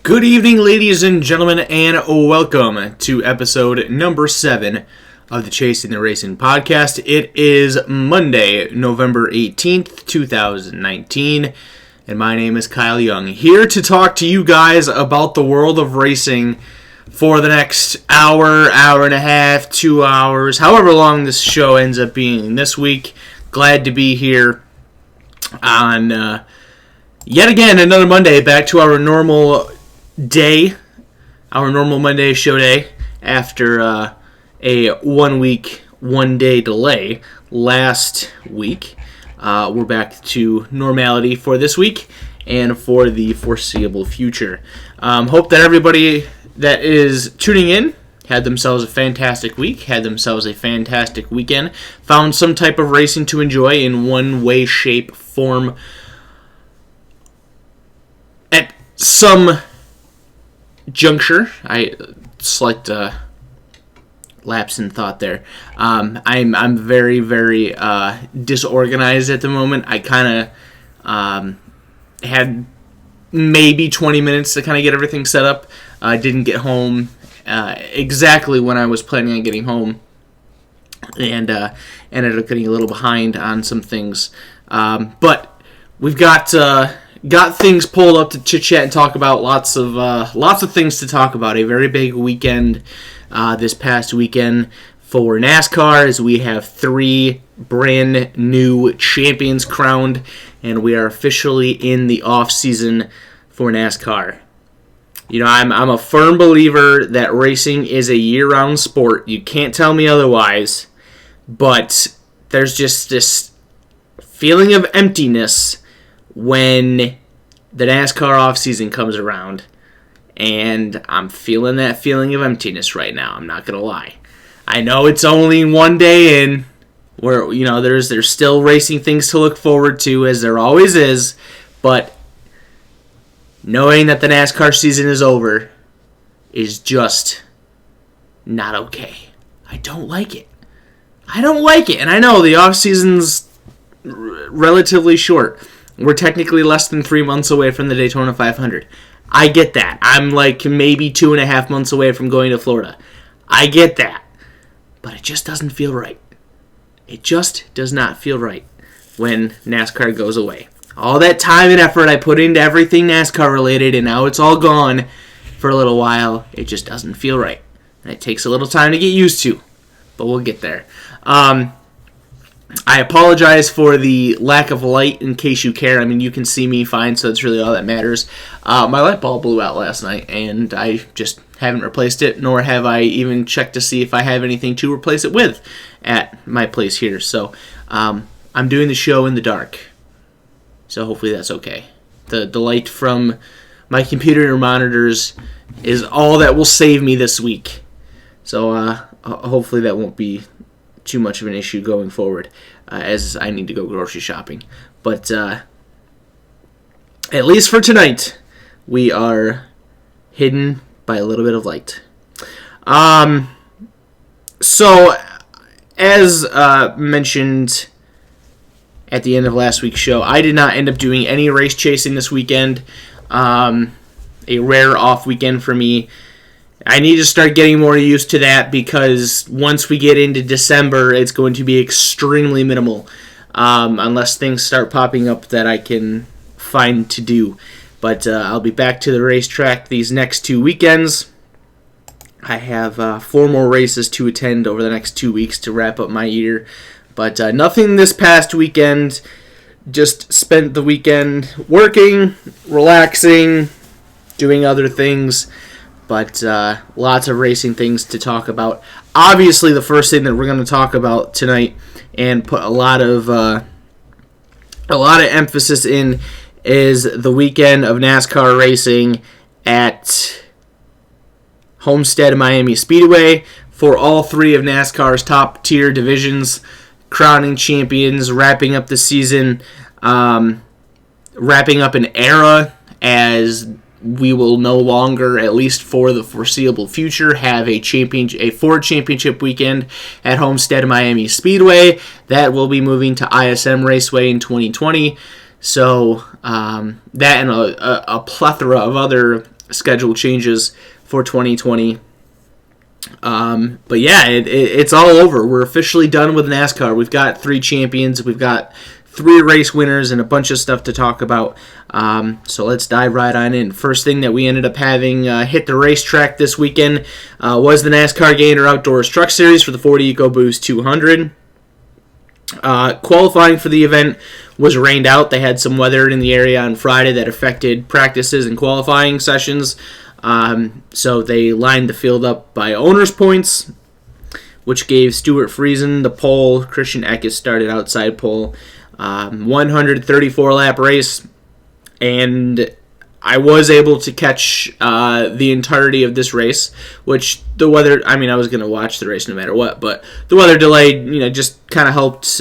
Good evening, ladies and gentlemen, and welcome to episode number 7 of the Chasing the Racing podcast. It is Monday, November 18th, 2019, and my name is Kyle Young, here to talk to you guys about the world of racing for the next hour, hour and a half, 2 hours, however long this show ends up being this week. Glad to be here on yet again another Monday, back to our normal day, our normal Monday show day, after a 1 week, 1 day delay last week. We're back to normality for this week and for the foreseeable future. Hope that everybody that is tuning in had themselves a fantastic week, had themselves a fantastic weekend, found some type of racing to enjoy in one way, shape, form, at some juncture. Slight lapse in thought there. I'm very, very disorganized at the moment. I kind of had maybe 20 minutes to kind of get everything set up. I didn't get home exactly when I was planning on getting home, and ended up getting a little behind on some things. But we've got things pulled up to chit-chat and talk about. Lots of things to talk about. A very big weekend this past weekend for NASCAR, as we have 3 brand new champions crowned, and we are officially in the off-season for NASCAR. You know, I'm a firm believer that racing is a year-round sport. You can't tell me otherwise, but there's just this feeling of emptiness when the NASCAR offseason comes around, and I'm feeling that feeling of emptiness right now. I'm not going to lie. I know it's only 1 day in, where, you know, there's still racing things to look forward to, as there always is, but knowing that the NASCAR season is over is just not okay. I don't like it. And I know the off-season's relatively short. We're technically less than 3 months away from the Daytona 500. I get that. I'm like maybe 2.5 months away from going to Florida. I get that. But it just doesn't feel right. It just does not feel right when NASCAR goes away. All that time and effort I put into everything NASCAR related, and now it's all gone for a little while. It just doesn't feel right. And it takes a little time to get used to. But we'll get there. I apologize for the lack of light, in case you care. I mean, you can see me fine, so that's really all that matters. My light bulb blew out last night, and I just haven't replaced it, nor have I even checked to see if I have anything to replace it with at my place here. So I'm doing the show in the dark, so hopefully that's okay. The light from my computer monitors is all that will save me this week. So hopefully that won't be too much of an issue going forward, as I need to go grocery shopping. But at least for tonight, we are hidden by a little bit of light. So, as mentioned at the end of last week's show, I did not end up doing any race chasing this weekend. A rare off weekend for me. I need to start getting more used to that, because once we get into December, it's going to be extremely minimal, unless things start popping up that I can find to do. But I'll be back to the racetrack these next 2 weekends. I have 4 more races to attend over the next 2 weeks to wrap up my year. But nothing this past weekend. Just spent the weekend working, relaxing, doing other things. But lots of racing things to talk about. Obviously, the first thing that we're going to talk about tonight and put a lot of emphasis in is the weekend of NASCAR racing at Homestead-Miami Speedway for all 3 of NASCAR's top-tier divisions, crowning champions, wrapping up the season, wrapping up an era, as we will no longer, at least for the foreseeable future, have a Ford Championship weekend at Homestead-Miami Speedway. That will be moving to ISM Raceway in 2020. So that and a plethora of other schedule changes for 2020. But yeah, it's all over. We're officially done with NASCAR. We've got 3 champions. We've got 3 race winners and a bunch of stuff to talk about. So let's dive right on in. First thing that we ended up having hit the racetrack this weekend was the NASCAR Gator Outdoors Truck Series for the 40 Ecoboost 200. Qualifying for the event was rained out. They had some weather in the area on Friday that affected practices and qualifying sessions. So they lined the field up by owner's points, which gave Stuart Friesen the pole. Christian Equis started outside pole. 134 lap race, and I was able to catch the entirety of this race, which the weather, I was going to watch the race no matter what, but the weather delay, just kind of helped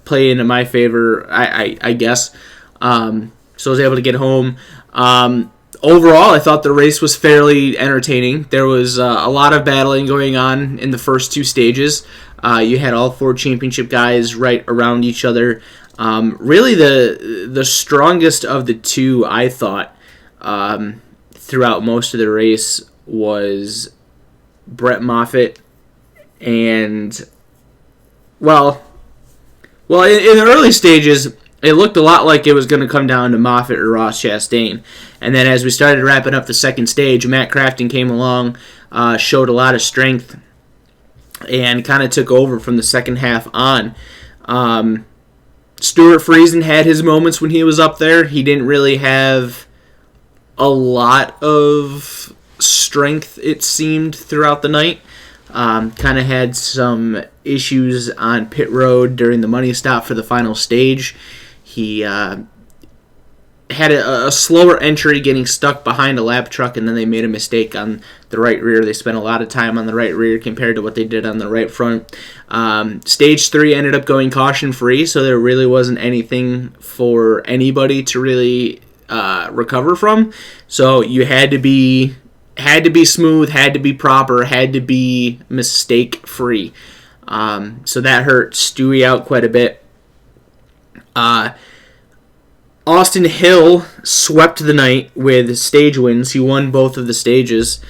play into my favor, I guess. So I was able to get home. Overall, I thought the race was fairly entertaining. There was a lot of battling going on in the first 2 stages. You had all 4 championship guys right around each other. Really, the strongest of the 2, I thought, throughout most of the race was Brent Moffitt, and in the early stages, it looked a lot like it was going to come down to Moffitt or Ross Chastain. And then as we started wrapping up the second stage, Matt Crafton came along, showed a lot of strength, and kind of took over from the second half on. Stuart Friesen had his moments when he was up there. He didn't really have a lot of strength, it seemed, throughout the night. Kind of had some issues on pit road during the money stop for the final stage. He had a slower entry, getting stuck behind a lap truck, and then they made a mistake on the right rear. They spent a lot of time on the right rear compared to what they did on the right front. Stage 3 ended up going caution-free, so there really wasn't anything for anybody to really recover from. So you had to be smooth, had to be proper, had to be mistake-free. So that hurt Stewie out quite a bit. Austin Hill swept the night with stage wins. He won both of the stages.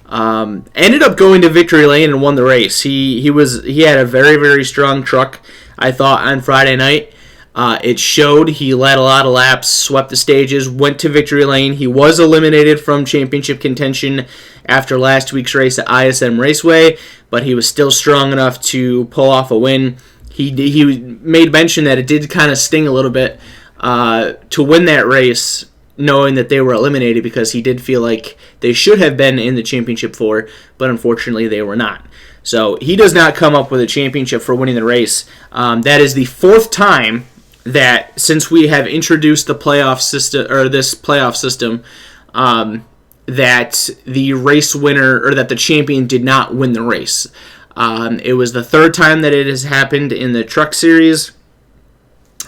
Ended up going to victory lane and won the race. He had a very, very strong truck, I thought, on Friday night. It showed. He led a lot of laps, swept the stages, went to victory lane. He was eliminated from championship contention after last week's race at ISM Raceway, but he was still strong enough to pull off a win. He made mention that it did kind of sting a little bit to win that race, knowing that they were eliminated, because he did feel like they should have been in the championship for, but unfortunately they were not. So he does not come up with a championship for winning the race. That is the 4th time that, since we have introduced the playoff system, or this playoff system, that the race winner, or that the champion did not win the race. It was the 3rd time that it has happened in the Truck Series.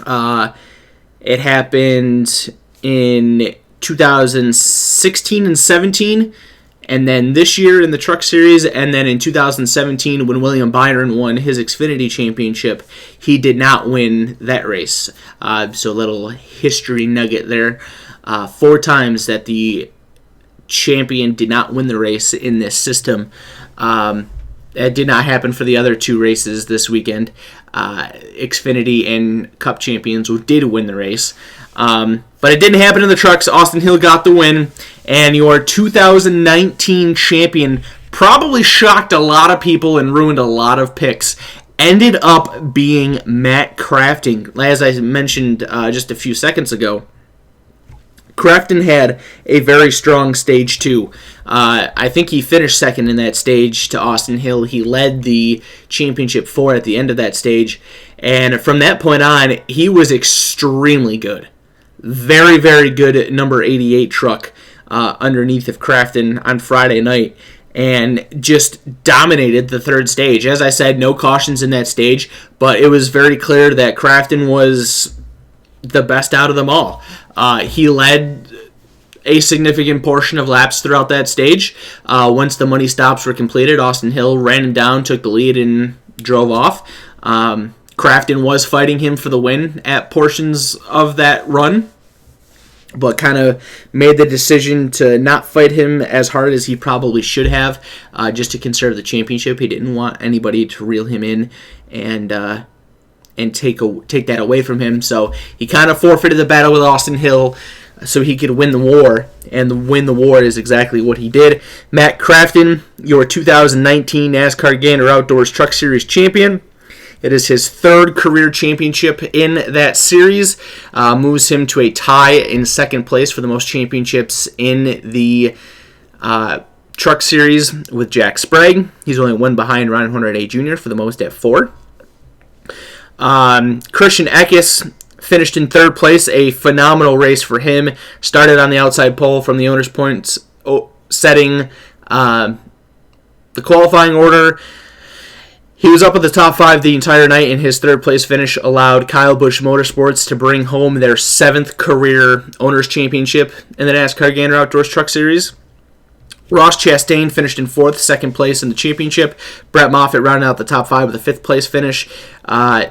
It happened in 2016 and 17, and then this year in the Truck Series, and then in 2017 when William Byron won his Xfinity championship, he did not win that race. So a little history nugget there. 4 times that the champion did not win the race in this system. That did not happen for the other 2 races this weekend. Xfinity and Cup champions did win the race. But it didn't happen in the trucks. Austin Hill got the win, and your 2019 champion probably shocked a lot of people and ruined a lot of picks. Ended up being Matt Crafton. As I mentioned just a few seconds ago, Crafton had a very strong stage 2. I think he finished second in that stage to Austin Hill. He led the championship 4 at the end of that stage. And from that point on, he was extremely good. Very, very good number 88 truck underneath of Crafton on Friday night. And just dominated the 3rd stage. As I said, no cautions in that stage, but it was very clear that Crafton was the best out of them all. He led a significant portion of laps throughout that stage. Once the money stops were completed, Austin Hill ran him down, took the lead, and drove off. Crafton was fighting him for the win at portions of that run. but kind of made the decision to not fight him as hard as he probably should have, just to conserve the championship. He didn't want anybody to reel him in and take that away from him. So he kind of forfeited the battle with Austin Hill so he could win the war, and win the war is exactly what he did. Matt Crafton, your 2019 NASCAR Gander Outdoors Truck Series champion. It is his third career championship in that series. Moves him to a tie in second place for the most championships in the Truck Series with Jack Sprague. He's only one behind Ron Hornaday Jr. for the most at 4. Christian Equis finished in third place, a phenomenal race for him. Started on the outside pole from the owner's points, setting the qualifying order. He was up at the top 5 the entire night, and his third place finish allowed Kyle Busch Motorsports to bring home their 7th career Owners' Championship in the NASCAR Gander Outdoors Truck Series. Ross Chastain finished in 4th, second place in the championship. Brett Moffitt rounded out the top 5 with a 5th place finish.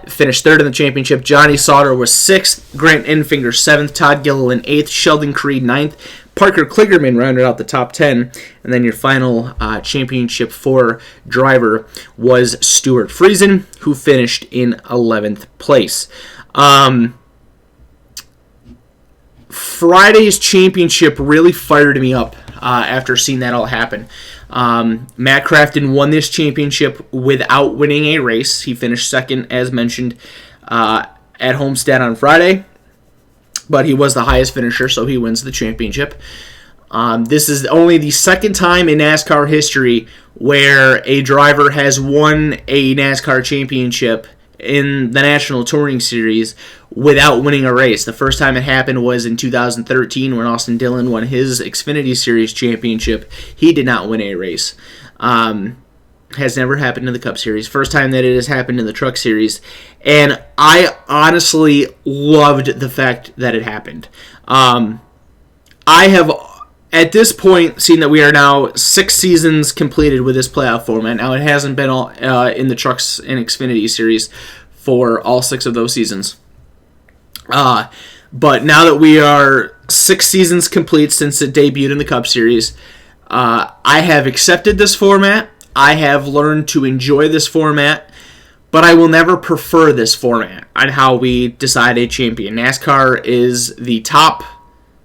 Finished 3rd in the championship. Johnny Sauter was 6th. Grant Enfinger 7th. Todd Gilliland 8th. Sheldon Creed 9th. Parker Kligerman rounded out the top 10. And then your final championship 4 driver was Stuart Friesen, who finished in 11th place. Friday's championship really fired me up after seeing that all happen. Matt Crafton won this championship without winning a race. He finished second, as mentioned, at Homestead on Friday, but he was the highest finisher, so he wins the championship. This is only the second time in NASCAR history where a driver has won a NASCAR championship in the National Touring Series without winning a race. The first time it happened was in 2013 when Austin Dillon won his Xfinity Series championship. He did not win a race. Has never happened in the Cup Series. First time that it has happened in the Truck Series. And I honestly loved the fact that it happened. I have, at this point, seen that we are now 6 seasons completed with this playoff format. Now, it hasn't been all in the Trucks and Xfinity Series for all 6 of those seasons. But now that we are 6 seasons complete since it debuted in the Cup Series, I have accepted this format. I have learned to enjoy this format, but I will never prefer this format on how we decide a champion. NASCAR is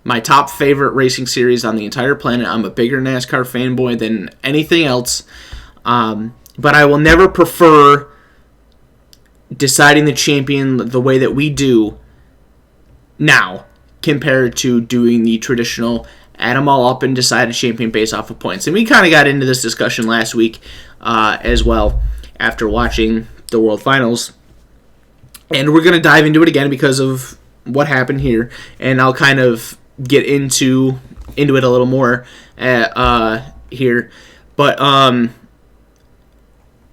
my top favorite racing series on the entire planet. I'm a bigger NASCAR fanboy than anything else, but I will never prefer deciding the champion the way that we do now compared to doing the traditional add them all up and decide a champion based off of points. And we kind of got into this discussion last week as well after watching the World Finals. And we're going to dive into it again because of what happened here. And I'll kind of get into it a little more here. But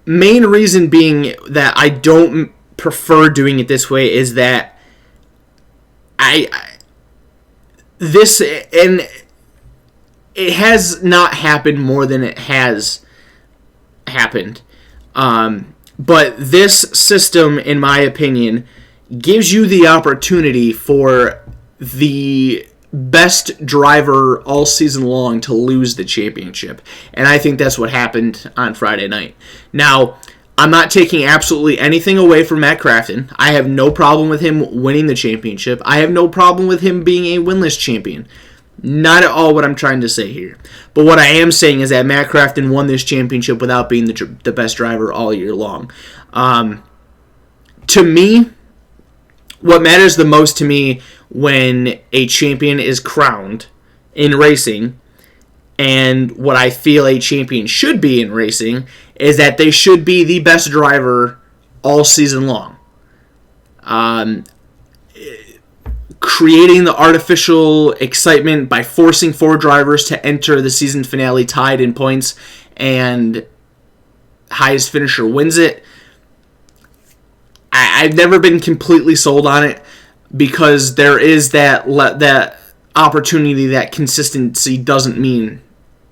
main reason being that I don't prefer doing it this way is that it has not happened more than it has happened. But this system, in my opinion, gives you the opportunity for the best driver all season long to lose the championship. And I think that's what happened on Friday night. Now, I'm not taking absolutely anything away from Matt Crafton. I have no problem with him winning the championship. I have no problem with him being a winless champion. Not at all what I'm trying to say here. But what I am saying is that Matt Crafton won this championship without being the best driver all year long. To me, what matters the most to me when a champion is crowned in racing, and what I feel a champion should be in racing, is that they should be the best driver all season long. Creating the artificial excitement by forcing 4 drivers to enter the season finale tied in points and highest finisher wins it. I've never been completely sold on it because there is that opportunity that consistency doesn't mean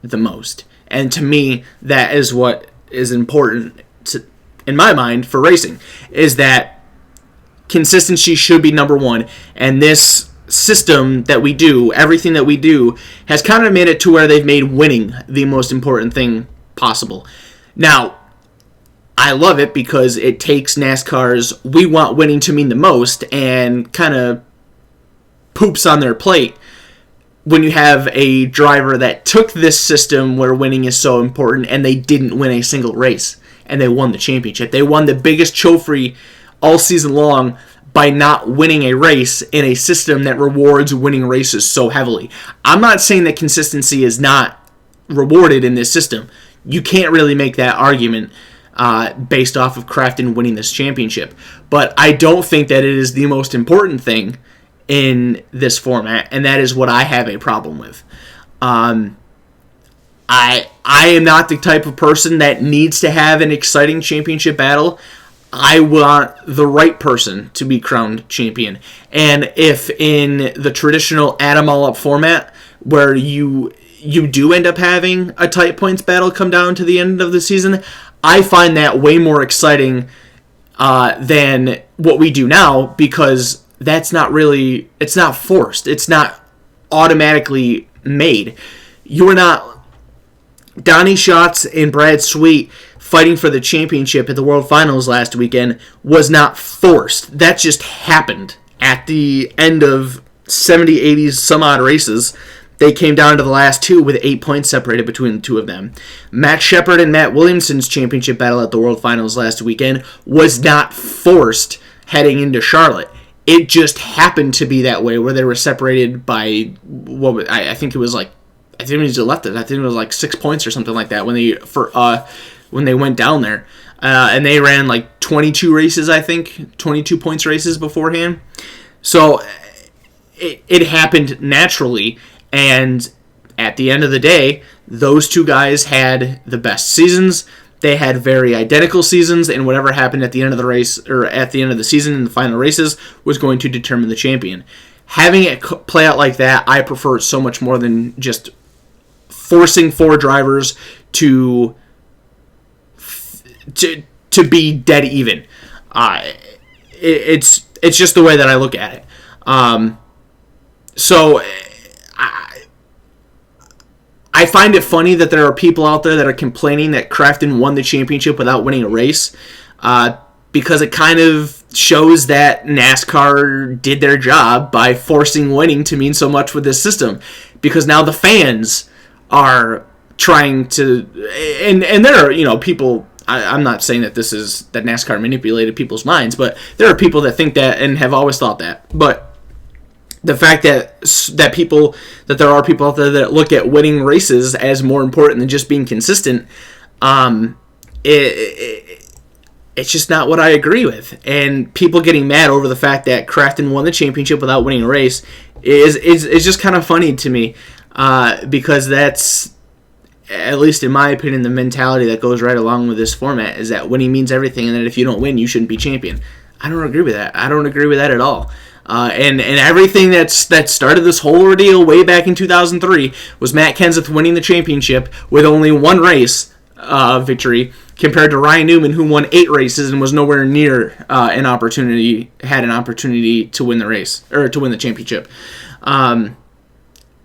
the most. And to me, that is what is important in my mind for racing, is that consistency should be number one, and this system that we do, everything that we do, has kind of made it to where they've made winning the most important thing possible. Now, I love it because it takes NASCAR's we want winning to mean the most and kind of poops on their plate when you have a driver that took this system where winning is so important and they didn't win a single race and they won the championship. They won the biggest trophy all season long by not winning a race in a system that rewards winning races so heavily. I'm not saying that consistency is not rewarded in this system. You can't really make that argument based off of Crafton winning this championship. But I don't think that it is the most important thing in this format, and that is what I have a problem with. I am not the type of person that needs to have an exciting championship battle. I want the right person to be crowned champion. And if in the traditional add 'em all up format, where you do end up having a tight points battle come down to the end of the season, I find that way more exciting than what we do now, because that's not really, it's not forced. It's not automatically made. You're not Donnie Schatz and Brad Sweet fighting for the championship at the World Finals last weekend was not forced. That just happened at the end of 70, 80s, some odd races. They came down to the last two with 8 points separated between the two of them. Matt Shepard and Matt Williamson's championship battle at the World Finals last weekend was not forced heading into Charlotte. It just happened to be that way, where they were separated by I think it was like 6 points or something like that when they went down there, and they ran like 22 races, I think 22 points races beforehand. So it happened naturally, and at the end of the day, those two guys had the best seasons. They had very identical seasons, and whatever happened at the end of the race, or at the end of the season in the final races, was going to determine the champion. Having it play out like that, I prefer it so much more than just forcing four drivers to be dead even. It's just the way that I look at it. So I find it funny that there are people out there that are complaining that Crafton won the championship without winning a race, because it kind of shows that NASCAR did their job by forcing winning to mean so much with this system, because now the fans are trying to, and there are, people, I'm not saying that that NASCAR manipulated people's minds, but there are people that think that and have always thought that. But the fact that there are people out there that look at winning races as more important than just being consistent, it's just not what I agree with. And people getting mad over the fact that Crafton won the championship without winning a race is just kind of funny to me, because that's, at least in my opinion, the mentality that goes right along with this format, is that winning means everything, and that if you don't win, you shouldn't be champion. I don't agree with that. I don't agree with that at all. And everything that started this whole ordeal way back in 2003 was Matt Kenseth winning the championship with only one race victory, compared to Ryan Newman, who won 8 races and was nowhere near an opportunity to win the race, or to win the championship.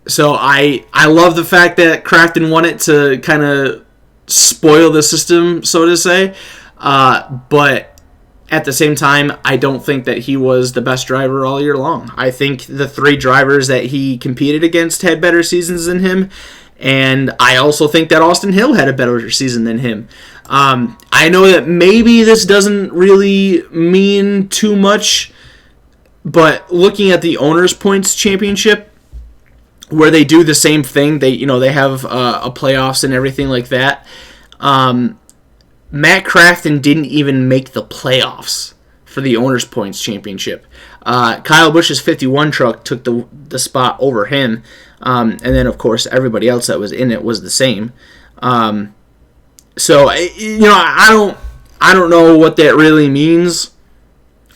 So I love the fact that Crafton won it to kind of spoil the system, so to say. But at the same time, I don't think that he was the best driver all year long. I think the 3 drivers that he competed against had better seasons than him, and I also think that Austin Hill had a better season than him. I know that maybe this doesn't really mean too much, but looking at the Owners' Points Championship, where they do the same thing, they have a playoffs and everything like that. Matt Crafton didn't even make the playoffs for the Owners' Points Championship. Kyle Busch's 51 truck took the spot over him, and then of course everybody else that was in it was the same. So I don't know what that really means.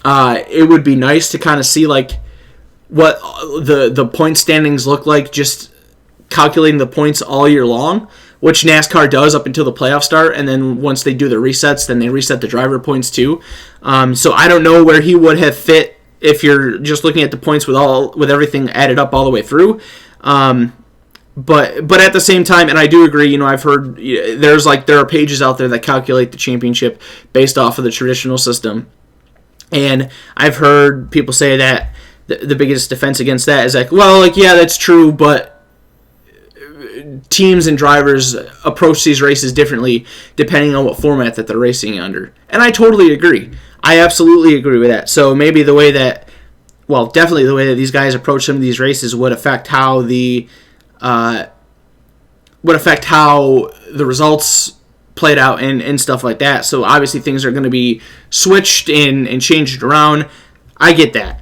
It would be nice to kind of see like what the point standings look like, just calculating the points all year long, which NASCAR does up until the playoffs start, and then once they do the resets, then they reset the driver points too. So I don't know where he would have fit if you're just looking at the points with everything added up all the way through. But at the same time, and I do agree, I've heard there are pages out there that calculate the championship based off of the traditional system. And I've heard people say that the biggest defense against that is yeah, that's true, but teams and drivers approach these races differently depending on what format that they're racing under. And I totally agree. I absolutely agree with that. So maybe definitely the way that these guys approach some of these races would affect how the results played out and stuff like that. So obviously things are going to be switched and changed around. I get that.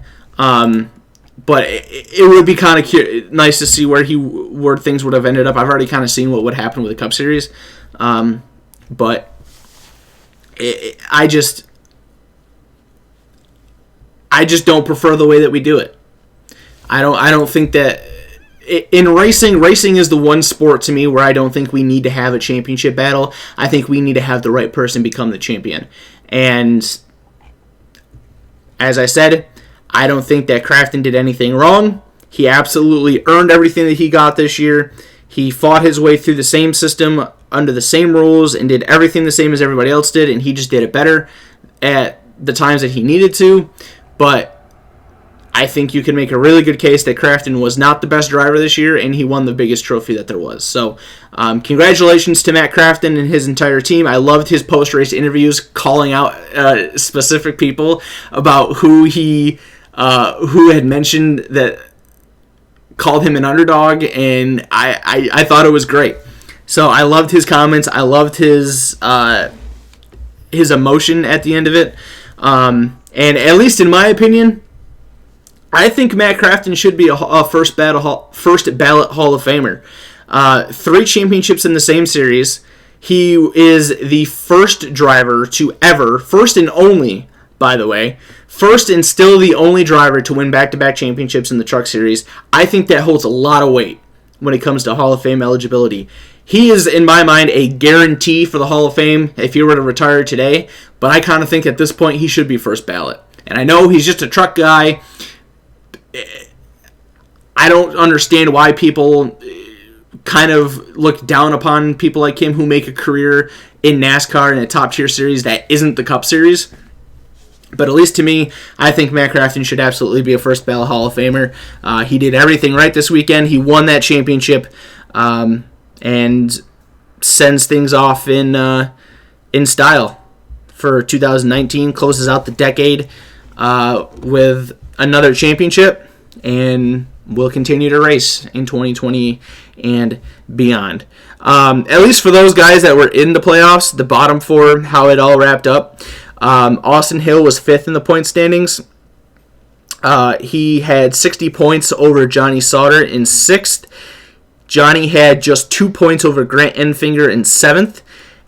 But it would be kind of nice to see where things would have ended up. I've already kind of seen what would happen with the Cup Series. But I just don't prefer the way that we do it. I don't think that in racing is the one sport to me where I don't think we need to have a championship battle. I think we need to have the right person become the champion. And as I said, I don't think that Crafton did anything wrong. He absolutely earned everything that he got this year. He fought his way through the same system under the same rules and did everything the same as everybody else did, and he just did it better at the times that he needed to. But I think you can make a really good case that Crafton was not the best driver this year, and he won the biggest trophy that there was. So congratulations to Matt Crafton and his entire team. I loved his post-race interviews calling out specific people about who had mentioned that called him an underdog, and I thought it was great. So I loved his comments. I loved his emotion at the end of it. And at least in my opinion, I think Matt Crafton should be a first ballot Hall of Famer. 3 championships in the same series. He is the first driver to ever, first and only, by the way, first and still the only driver to win back-to-back championships in the Truck Series. I think that holds a lot of weight when it comes to Hall of Fame eligibility. He is, in my mind, a guarantee for the Hall of Fame if he were to retire today, but I kind of think at this point he should be first ballot. And I know he's just a truck guy. I don't understand why people kind of look down upon people like him who make a career in NASCAR in a top-tier series that isn't the Cup Series. But at least to me, I think Matt Crafton should absolutely be a first ballot Hall of Famer. He did everything right this weekend. He won that championship and sends things off in style for 2019. Closes out the decade with another championship, and will continue to race in 2020 and beyond. At least for those guys that were in the playoffs, the bottom 4, how it all wrapped up. Austin Hill was 5th in the point standings. He had 60 points over Johnny Sauter in 6th. Johnny had just 2 points over Grant Enfinger in 7th.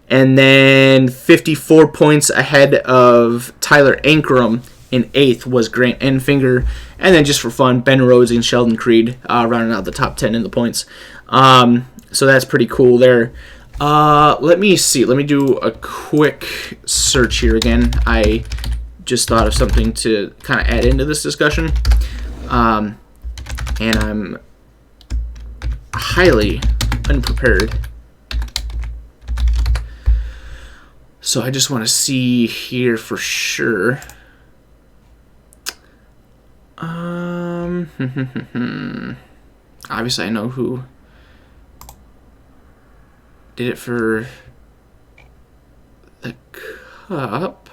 And then 54 points ahead of Tyler Ankrum in 8th was Grant Enfinger. And then just for fun, Ben Rhodes and Sheldon Creed rounding out the top 10 in the points. So that's pretty cool there. Let me see. Let me do a quick search here again. I just thought of something to kind of add into this discussion. And I'm highly unprepared. So I just want to see here for sure. Obviously I know who did it for the Cup.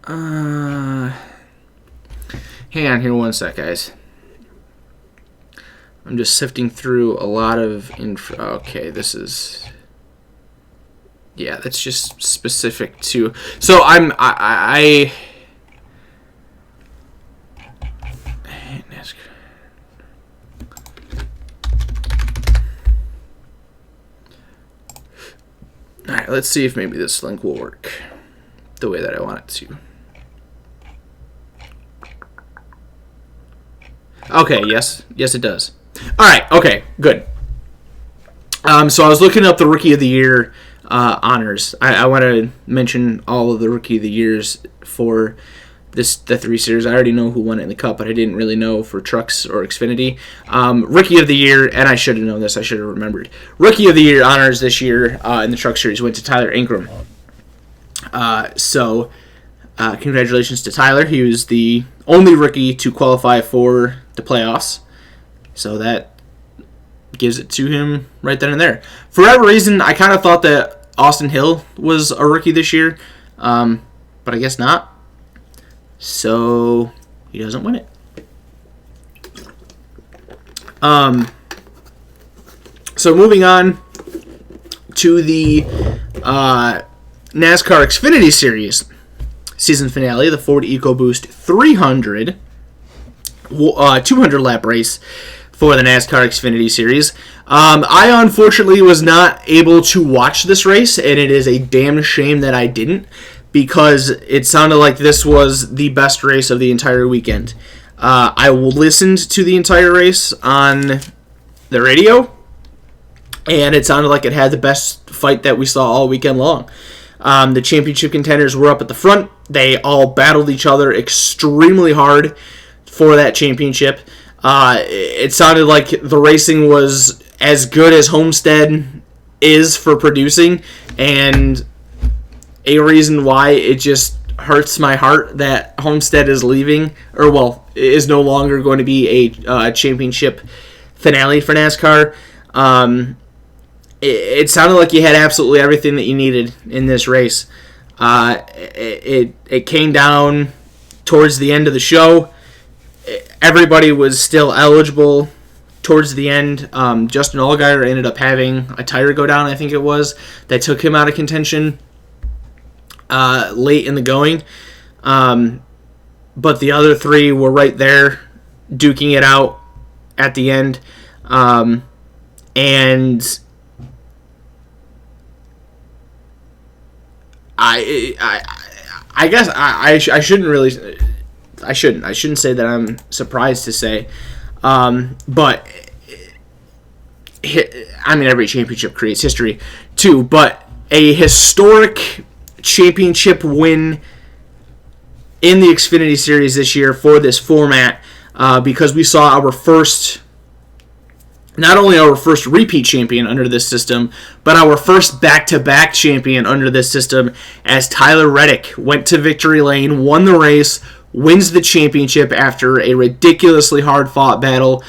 Hang on here one sec, guys. I'm just sifting through a lot of info. Okay, this is... Yeah, that's just specific to... So I Alright, let's see if maybe this link will work the way that I want it to. Okay, yes it does. Alright, okay, good. So I was looking up the Rookie of the Year honors. I want to mention all of the Rookie of the Years for the 3 series. I already know who won it in the Cup, but I didn't really know for Truex or Xfinity. Rookie of the Year, and I should have known this. I should have remembered. Rookie of the Year honors this year in the Truck Series went to Tyler Ingram. Congratulations to Tyler. He was the only rookie to qualify for the playoffs. So that gives it to him right then and there. For whatever reason, I kind of thought that Austin Hill was a rookie this year, but I guess not. So he doesn't win it. So moving on to the NASCAR Xfinity Series season finale, the Ford Ecoboost 300 200-lap race for the NASCAR Xfinity Series. I unfortunately was not able to watch this race, and it is a damn shame that I didn't, because it sounded like this was the best race of the entire weekend. I listened to the entire race on the radio, and it sounded like it had the best fight that we saw all weekend long. The championship contenders were up at the front. They all battled each other extremely hard for that championship. It sounded like the racing was as good as Homestead is for producing, and a reason why it just hurts my heart that Homestead is leaving, or is no longer going to be a championship finale for NASCAR. It sounded like you had absolutely everything that you needed in this race. It came down towards the end of the show. Everybody was still eligible towards the end. Justin Allgaier ended up having a tire go down, I think it was, that took him out of contention late in the going. But the other 3 were right there duking it out at the end. And I guess I shouldn't really... I shouldn't say that I'm surprised to say. But I mean, every championship creates history too, but a historic championship win in the Xfinity Series this year for this format, because we saw not only our first repeat champion under this system, but our first back-to-back champion under this system, as Tyler Reddick went to victory lane, won the race, wins the championship after a ridiculously hard-fought battle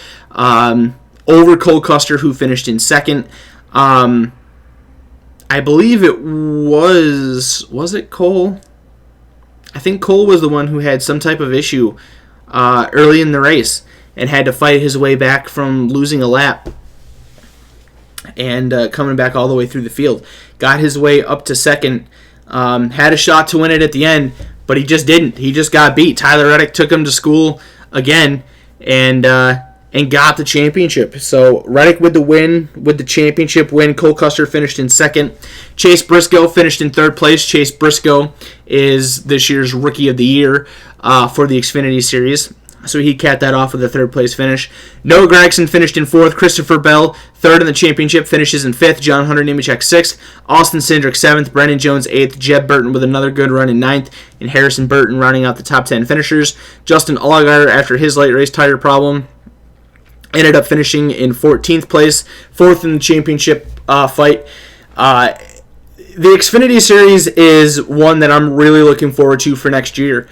over Cole Custer, who finished in second. I believe it was it Cole? I think Cole was the one who had some type of issue early in the race and had to fight his way back from losing a lap and coming back all the way through the field. Got his way up to second, had a shot to win it at the end, but he just didn't. He just got beat. Tyler Reddick took him to school again and got the championship. So Reddick with the win, with the championship win. Cole Custer finished in second. Chase Briscoe finished in third place. Chase Briscoe is this year's Rookie of the Year for the Xfinity Series. So he capped that off with a third-place finish. Noah Gragson finished in fourth. Christopher Bell, third in the championship, finishes in fifth. John Hunter Nemechek, sixth. Austin Cindric, seventh. Brendan Jones, eighth. Jeb Burton with another good run in ninth. And Harrison Burton rounding out the top 10 finishers. Justin Allgaier, after his late race tire problem, ended up finishing in 14th place, fourth in the championship fight. The Xfinity Series is one that I'm really looking forward to for next year.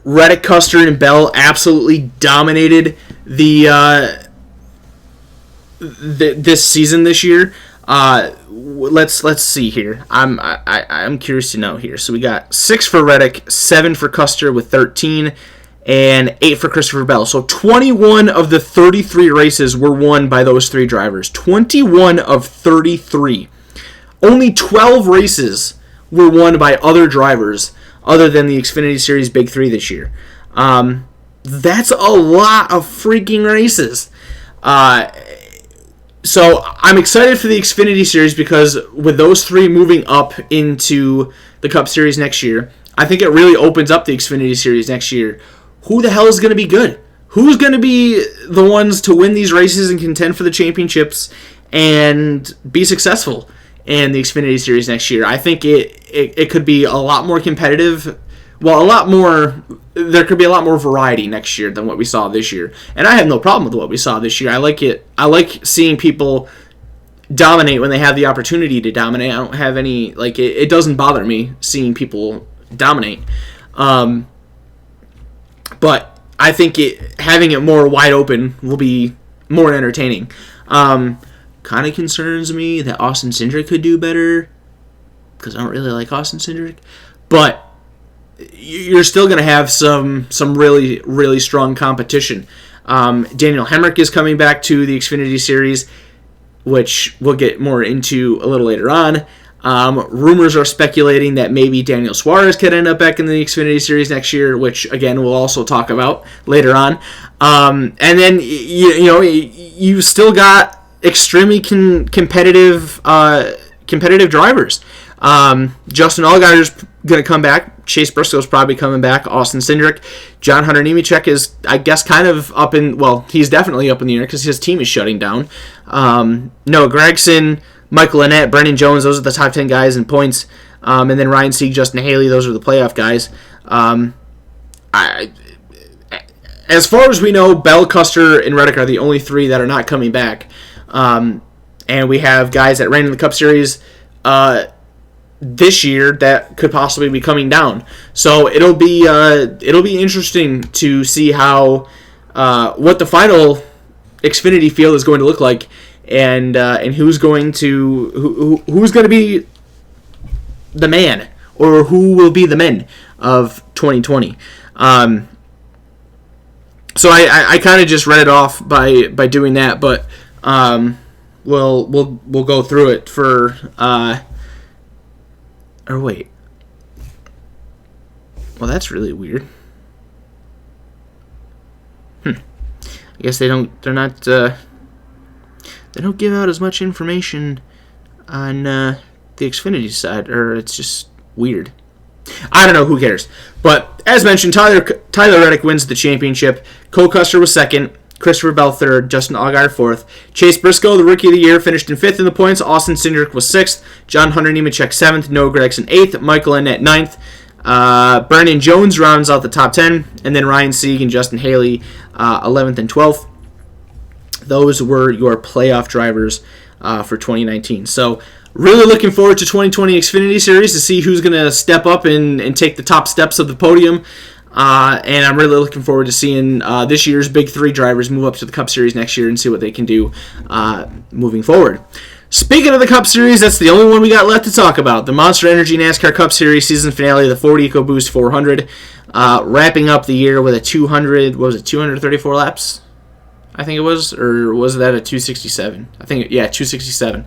Reddick, Custer, and Bell absolutely dominated this season this year. Let's see here. I'm curious to know here. So we got 6 for Reddick, 7 for Custer with 13, and 8 for Christopher Bell. So 21 of the 33 races were won by those 3 drivers. 21 of 33. Only 12 races were won by other drivers other than the Xfinity Series Big 3 this year. That's a lot of freaking races. So I'm excited for the Xfinity Series because with those 3 moving up into the Cup Series next year, I think it really opens up the Xfinity Series next year. Who the hell is going to be good? Who's going to be the ones to win these races and contend for the championships and be successful in the Xfinity Series next year. I think it could be a lot more competitive. Well, there could be a lot more variety next year than what we saw this year. And I have no problem with what we saw this year. I like it. I like seeing people dominate when they have the opportunity to dominate. I don't have any, it doesn't bother me seeing people dominate. But I think having it more wide open will be more entertaining. Kind of concerns me that Austin Cindric could do better, because I don't really like Austin Cindric. But you're still going to have some really, really strong competition. Daniel Hemrick is coming back to the Xfinity Series, which we'll get more into a little later on. Rumors are speculating that maybe Daniel Suarez could end up back in the Xfinity Series next year, which, again, we'll also talk about later on. And then, you still got extremely competitive drivers. Justin Allgaier's going to come back. Chase Briscoe's probably coming back. Austin Cindric. John Hunter Nemechek is, I guess, kind of up in... Well, he's definitely up in the air because his team is shutting down. Noah Gragson, Michael Annett, Brendan Jones, those are the top 10 guys in points. And then Ryan Sieg, Justin Haley, those are the playoff guys. As far as we know, Bell, Custer, and Reddick are the only three that are not coming back. And we have guys that ran in the Cup Series this year that could possibly be coming down. So it'll be interesting to see how what the final Xfinity field is going to look like, and who's going to be the man, or who will be the men of 2020. So I kind of just read it off by doing that, but we'll go through it for. Or wait. Well, that's really weird. I guess they don't give out as much information on the Xfinity side, or it's just weird. I don't know, who cares. But as mentioned, Tyler Reddick wins the championship. Cole Custer was second. Christopher Bell third, Justin Allgaier fourth. Chase Briscoe, the Rookie of the Year, finished in fifth in the points. Austin Cindric was sixth. John Hunter Nemechek seventh. Noah Gragson eighth. Michael Annett ninth. Brandon Jones rounds out the top 10. And then Ryan Sieg and Justin Haley 11th and 12th. Those were your playoff drivers for 2019. So really looking forward to 2020 Xfinity Series to see who's going to step up and take the top steps of the podium. And I'm really looking forward to seeing this year's Big Three drivers move up to the Cup Series next year and see what they can do moving forward. Speaking of the Cup Series, that's the only one we got left to talk about. The Monster Energy NASCAR Cup Series season finale, the Ford EcoBoost 400, wrapping up the year with a 234 laps? I think it was, or was that a 267? 267.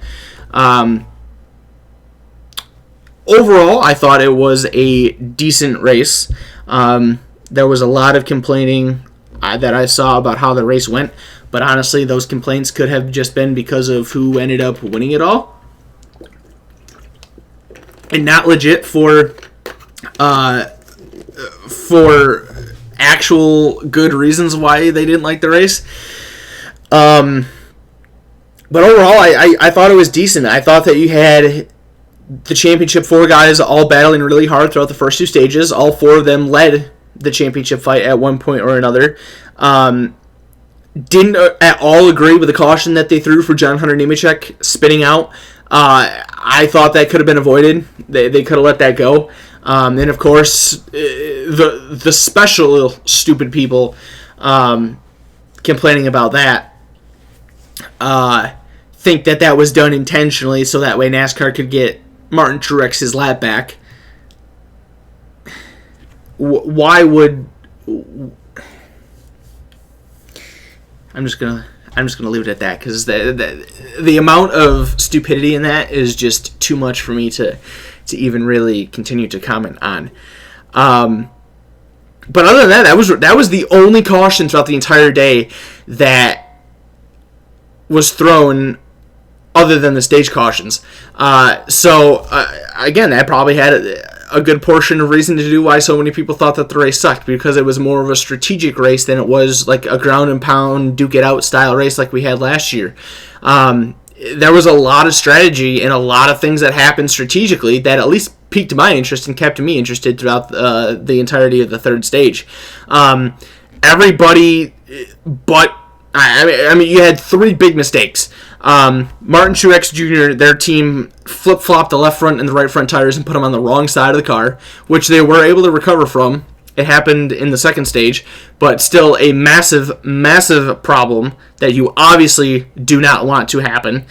Overall, I thought it was a decent race. There was a lot of complaining that I saw about how the race went, but honestly, those complaints could have just been because of who ended up winning it all, and not legit for actual good reasons why they didn't like the race. But overall, I thought it was decent. I thought that you had the championship four guys all battling really hard throughout the first two stages. All four of them led the championship fight at one point or another. Didn't at all agree with the caution that they threw for John Hunter Nemechek spinning out. I thought that could have been avoided. They could have let that go. And of course, the special stupid people complaining about that think that was done intentionally so that way NASCAR could get Martin Truex his lap back. Why would... I'm just gonna leave it at that, because the amount of stupidity in that is just too much for me to even really continue to comment on. But other than that was the only caution throughout the entire day that was thrown, other than the stage cautions. Again, that probably had a good portion of reason to do why so many people thought that the race sucked, because it was more of a strategic race than it was like a ground and pound, duke it out style race like we had last year. there was a lot of strategy and a lot of things that happened strategically that at least piqued my interest and kept me interested throughout the entirety of the third stage. Everybody but... I mean, you had three big mistakes. Martin Truex Jr., their team flip-flopped the left front and the right front tires and put them on the wrong side of the car, which they were able to recover from. It happened in the second stage, but still a massive, massive problem that you obviously do not want to happen.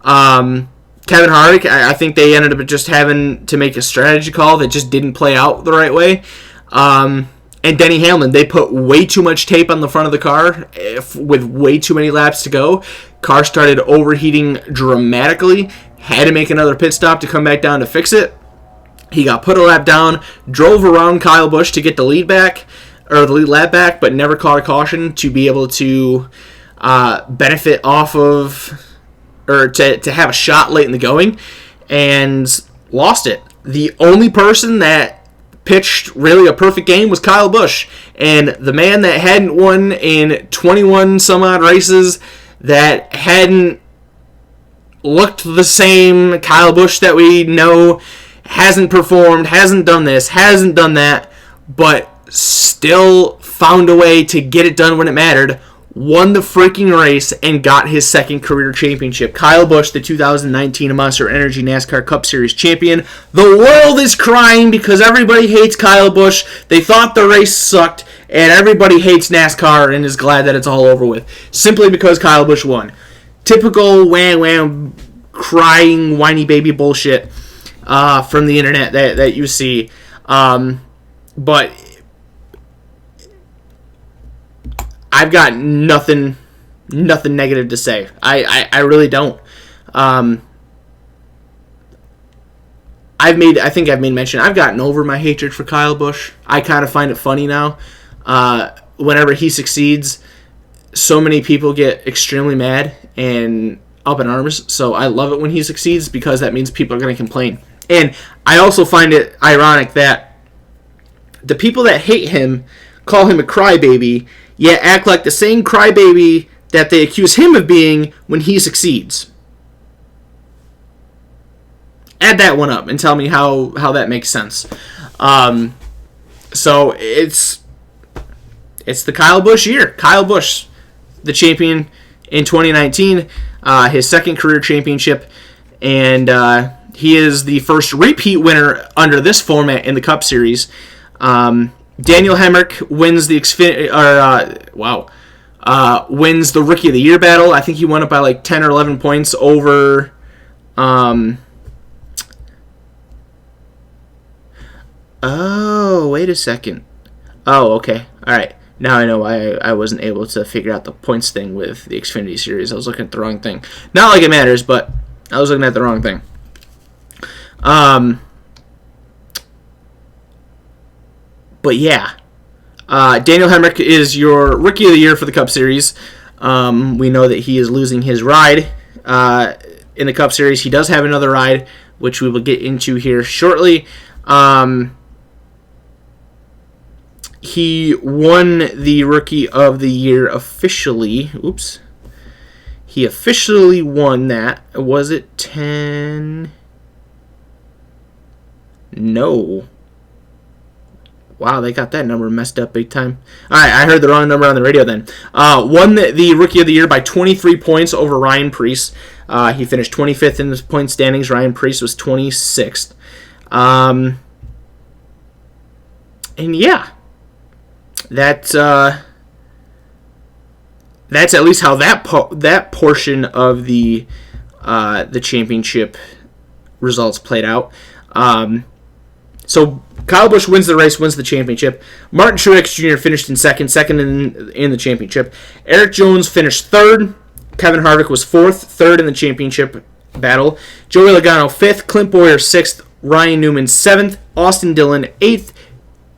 Kevin Harvick, I think they ended up just having to make a strategy call that just didn't play out the right way. And Denny Hamlin, they put way too much tape on the front of the car with way too many laps to go. Car started overheating dramatically. Had to make another pit stop to come back down to fix it. He got put a lap down, drove around Kyle Busch to get the lead back, or the lead lap back, but never caught a caution to be able to benefit off of, or to have a shot late in the going, and lost it. The only person that pitched really a perfect game was Kyle Busch, and the man that hadn't won in 21 some odd races, that hadn't looked the same Kyle Busch that we know, hasn't performed, hasn't done this, hasn't done that, but still found a way to get it done when it mattered, won the freaking race, and got his second career championship. Kyle Busch, the 2019 Monster Energy NASCAR Cup Series champion. The world is crying because everybody hates Kyle Busch. They thought the race sucked, and everybody hates NASCAR and is glad that it's all over with, simply because Kyle Busch won. Typical wham, crying, whiny baby bullshit from the internet that you see. But I've got nothing negative to say. I really don't. I think I've made mention. I've gotten over my hatred for Kyle Busch. I kind of find it funny now. Whenever he succeeds, so many people get extremely mad and up in arms. So I love it when he succeeds because that means people are going to complain. And I also find it ironic that the people that hate him call him a crybaby, yet act like the same crybaby that they accuse him of being when he succeeds. Add that one up and tell me how that makes sense. So it's the Kyle Busch year. Kyle Busch, the champion in 2019, his second career championship, and he is the first repeat winner under this format in the Cup Series. Daniel Hemrick wins the wins the Rookie of the Year battle. I think he won it by like 10 or 11 points over. Oh, wait a second. Oh, okay. All right. Now I know why I wasn't able to figure out the points thing with the Xfinity series. I was looking at the wrong thing. Not like it matters, but I was looking at the wrong thing. But yeah, Daniel Hemrick is your Rookie of the Year for the Cup Series. We know that he is losing his ride in the Cup Series. He does have another ride, which we will get into here shortly. He won the Rookie of the Year officially. Oops. He officially won that. Was it 10? No. Wow, they got that number messed up big time. All right, I heard the wrong number on the radio then. Won the Rookie of the Year by 23 points over Ryan Preece. He finished 25th in the point standings. Ryan Preece was 26th. And yeah, that's at least how that portion of the championship results played out. So Kyle Busch wins the race, wins the championship. Martin Truex Jr. finished in second in the championship. Eric Jones finished third. Kevin Harvick was third in the championship battle. Joey Logano fifth. Clint Bowyer sixth. Ryan Newman seventh. Austin Dillon eighth.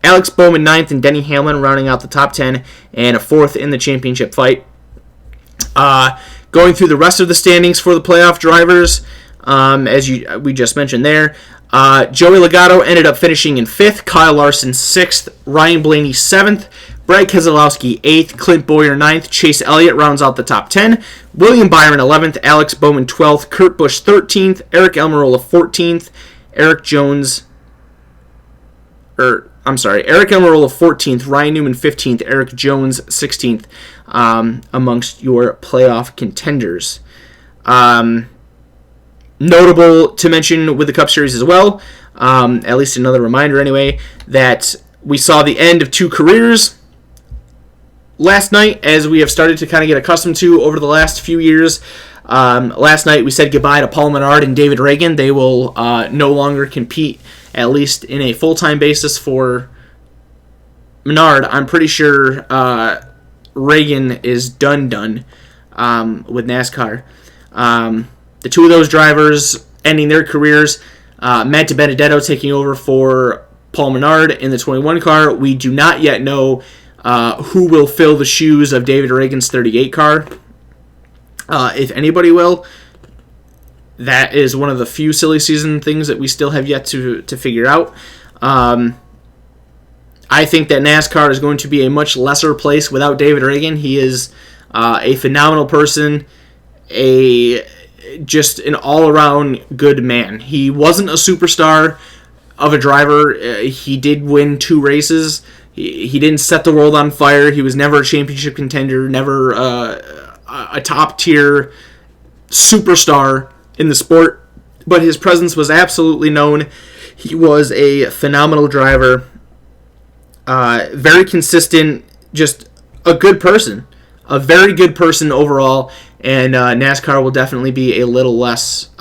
Alex Bowman ninth, and Denny Hamlin rounding out the top 10 and a fourth in the championship fight. Going through the rest of the standings for the playoff drivers, as we just mentioned there, Joey Logano ended up finishing in 5th, Kyle Larson 6th, Ryan Blaney 7th, Brad Keselowski 8th, Clint Bowyer 9th, Chase Elliott rounds out the top 10, William Byron 11th, Alex Bowman 12th, Kurt Busch 13th, Eric Almirola 14th, Eric Almirola 14th, Ryan Newman 15th, Eric Jones 16th amongst your playoff contenders. Notable to mention with the Cup Series as well, at least another reminder anyway, that we saw the end of two careers last night, as we have started to kind of get accustomed to over the last few years. Last night we said goodbye to Paul Menard and David Ragan. They will no longer compete, at least in a full-time basis, for Menard. I'm pretty sure Ragan is done with NASCAR. The two of those drivers ending their careers, Matt DiBenedetto taking over for Paul Menard in the 21 car. We do not yet know who will fill the shoes of David Ragan's 38 car. If anybody will. That is one of the few silly season things that we still have yet to figure out. I think that NASCAR is going to be a much lesser place without David Ragan. He is a phenomenal person, just an all-around good man. He wasn't a superstar of a driver. He did win 2 races. He didn't set the world on fire. He was never a championship contender, never a top-tier superstar in the sport, but his presence was absolutely known. He was a phenomenal driver, very consistent, just a good person, a very good person overall, and NASCAR will definitely be a little less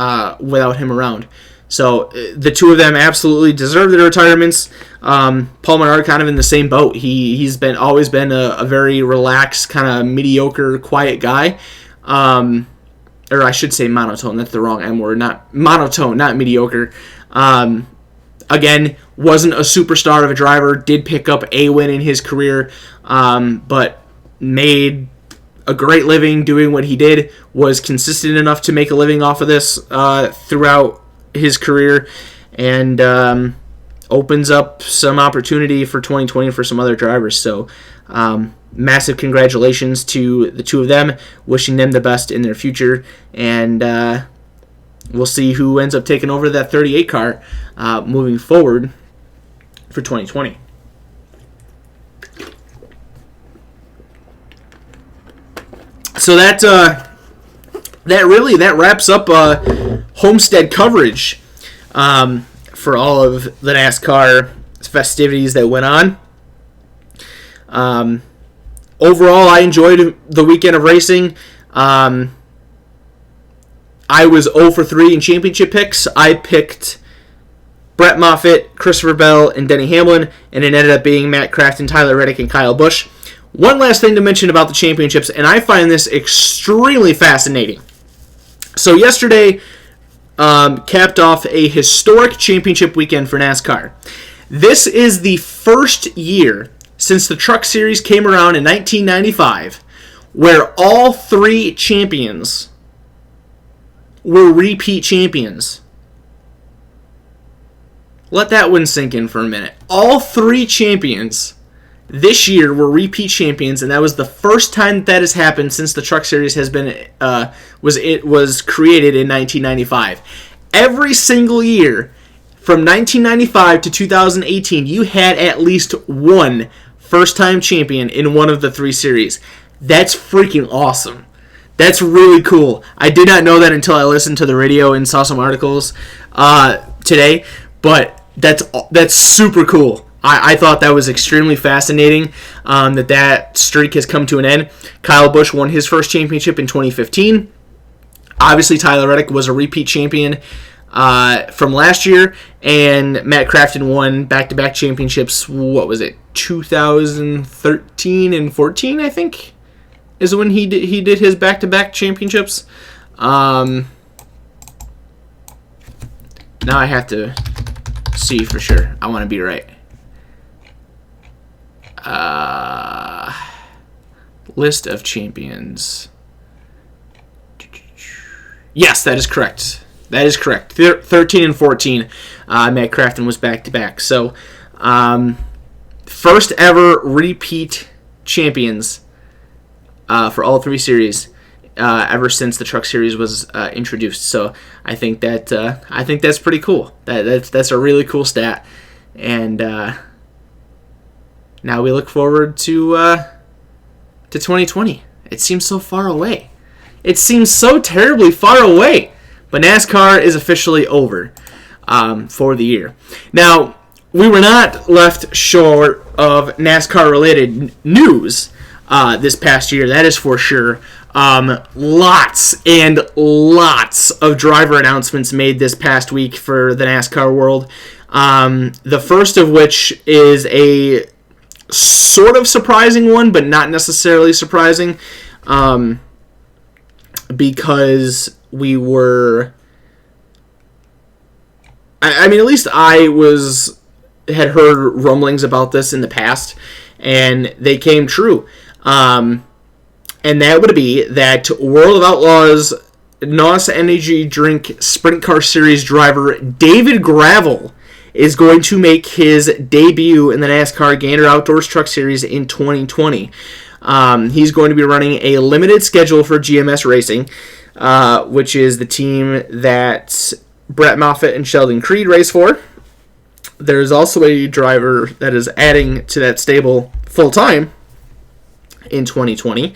without him around. So the two of them absolutely deserve their retirements. Paul Menard kind of in the same boat. He's always been a very relaxed, kind of mediocre, quiet guy. Or I should say monotone. That's the wrong M word. Not monotone, not mediocre. Again, wasn't a superstar of a driver. Did pick up a win in his career, but made a great living doing what he did. Was consistent enough to make a living off of this throughout his career, and opens up some opportunity for 2020 for some other drivers. So massive congratulations to the two of them, wishing them the best in their future, and we'll see who ends up taking over that 38 car moving forward for 2020. So that wraps up Homestead coverage for all of the NASCAR festivities that went on. Overall, I enjoyed the weekend of racing. I was 0 for 3 in championship picks. I picked Brett Moffitt, Christopher Bell, and Denny Hamlin, and it ended up being Matt Crafton, Tyler Reddick, and Kyle Busch. One last thing to mention about the championships, and I find this extremely fascinating. So yesterday capped off a historic championship weekend for NASCAR. This is the first year since the Truck Series came around in 1995 where all 3 champions were repeat champions. Let that one sink in for a minute. All 3 champions this year were repeat champions, and that was the first time that has happened since the Truck Series has been was created in 1995. Every single year from 1995 to 2018, you had at least one first-time champion in one of the 3 series. That's freaking awesome. That's really cool. I did not know that until I listened to the radio and saw some articles today, but that's super cool. I thought that was extremely fascinating that streak has come to an end. Kyle Busch won his first championship in 2015. Obviously, Tyler Reddick was a repeat champion from last year, and Matt Crafton won back-to-back championships. What was it, 2013 and 14, I think, is when he did his back-to-back championships. Now I have to see for sure. I want to be right. List of champions. Yes, that is correct. 13 and 14, Matt Crafton was back-to-back. So, first ever repeat champions for all 3 series ever since the Truck Series was introduced. So I think that's pretty cool. That's a really cool stat. And now we look forward to 2020. It seems so far away. It seems so terribly far away. But NASCAR is officially over for the year. Now, we were not left short of NASCAR-related news this past year, that is for sure. Lots and lots of driver announcements made this past week for the NASCAR world. The first of which is a sort of surprising one, but not necessarily surprising, because we were... I mean, at least I had heard rumblings about this in the past, and they came true. And that would be that World of Outlaws NOS Energy Drink Sprint Car Series driver David Gravel is going to make his debut in the NASCAR Gander Outdoors Truck Series in 2020. He's going to be running a limited schedule for GMS Racing, which is the team that Brett Moffitt and Sheldon Creed race for. There's also a driver that is adding to that stable full-time in 2020.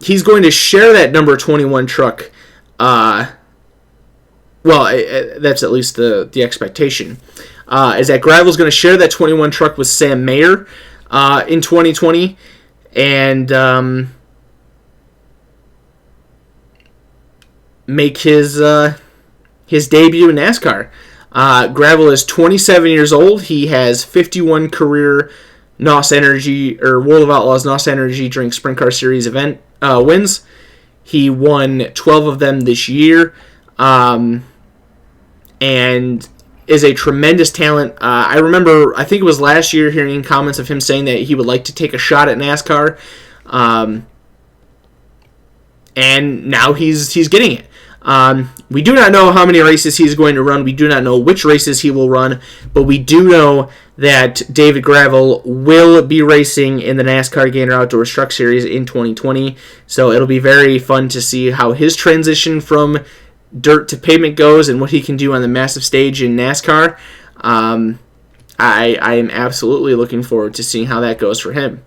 He's going to share that number 21 truck. That's at least the expectation. Is that Gravel's going to share that 21 truck with Sam Mayer in 2020. And make his debut in NASCAR. Gravel is 27 years old. He has 51 career NOS Energy or World of Outlaws NOS Energy Drink Sprint Car Series event wins. He won 12 of them this year, and is a tremendous talent. I remember, I think it was last year, hearing comments of him saying that he would like to take a shot at NASCAR, and now he's getting it. We do not know how many races he's going to run. We do not know which races he will run, but we do know that David Gravel will be racing in the NASCAR Gander Outdoors Truck Series in 2020. So it'll be very fun to see how his transition from dirt to pavement goes and what he can do on the massive stage in NASCAR. I am absolutely looking forward to seeing how that goes for him.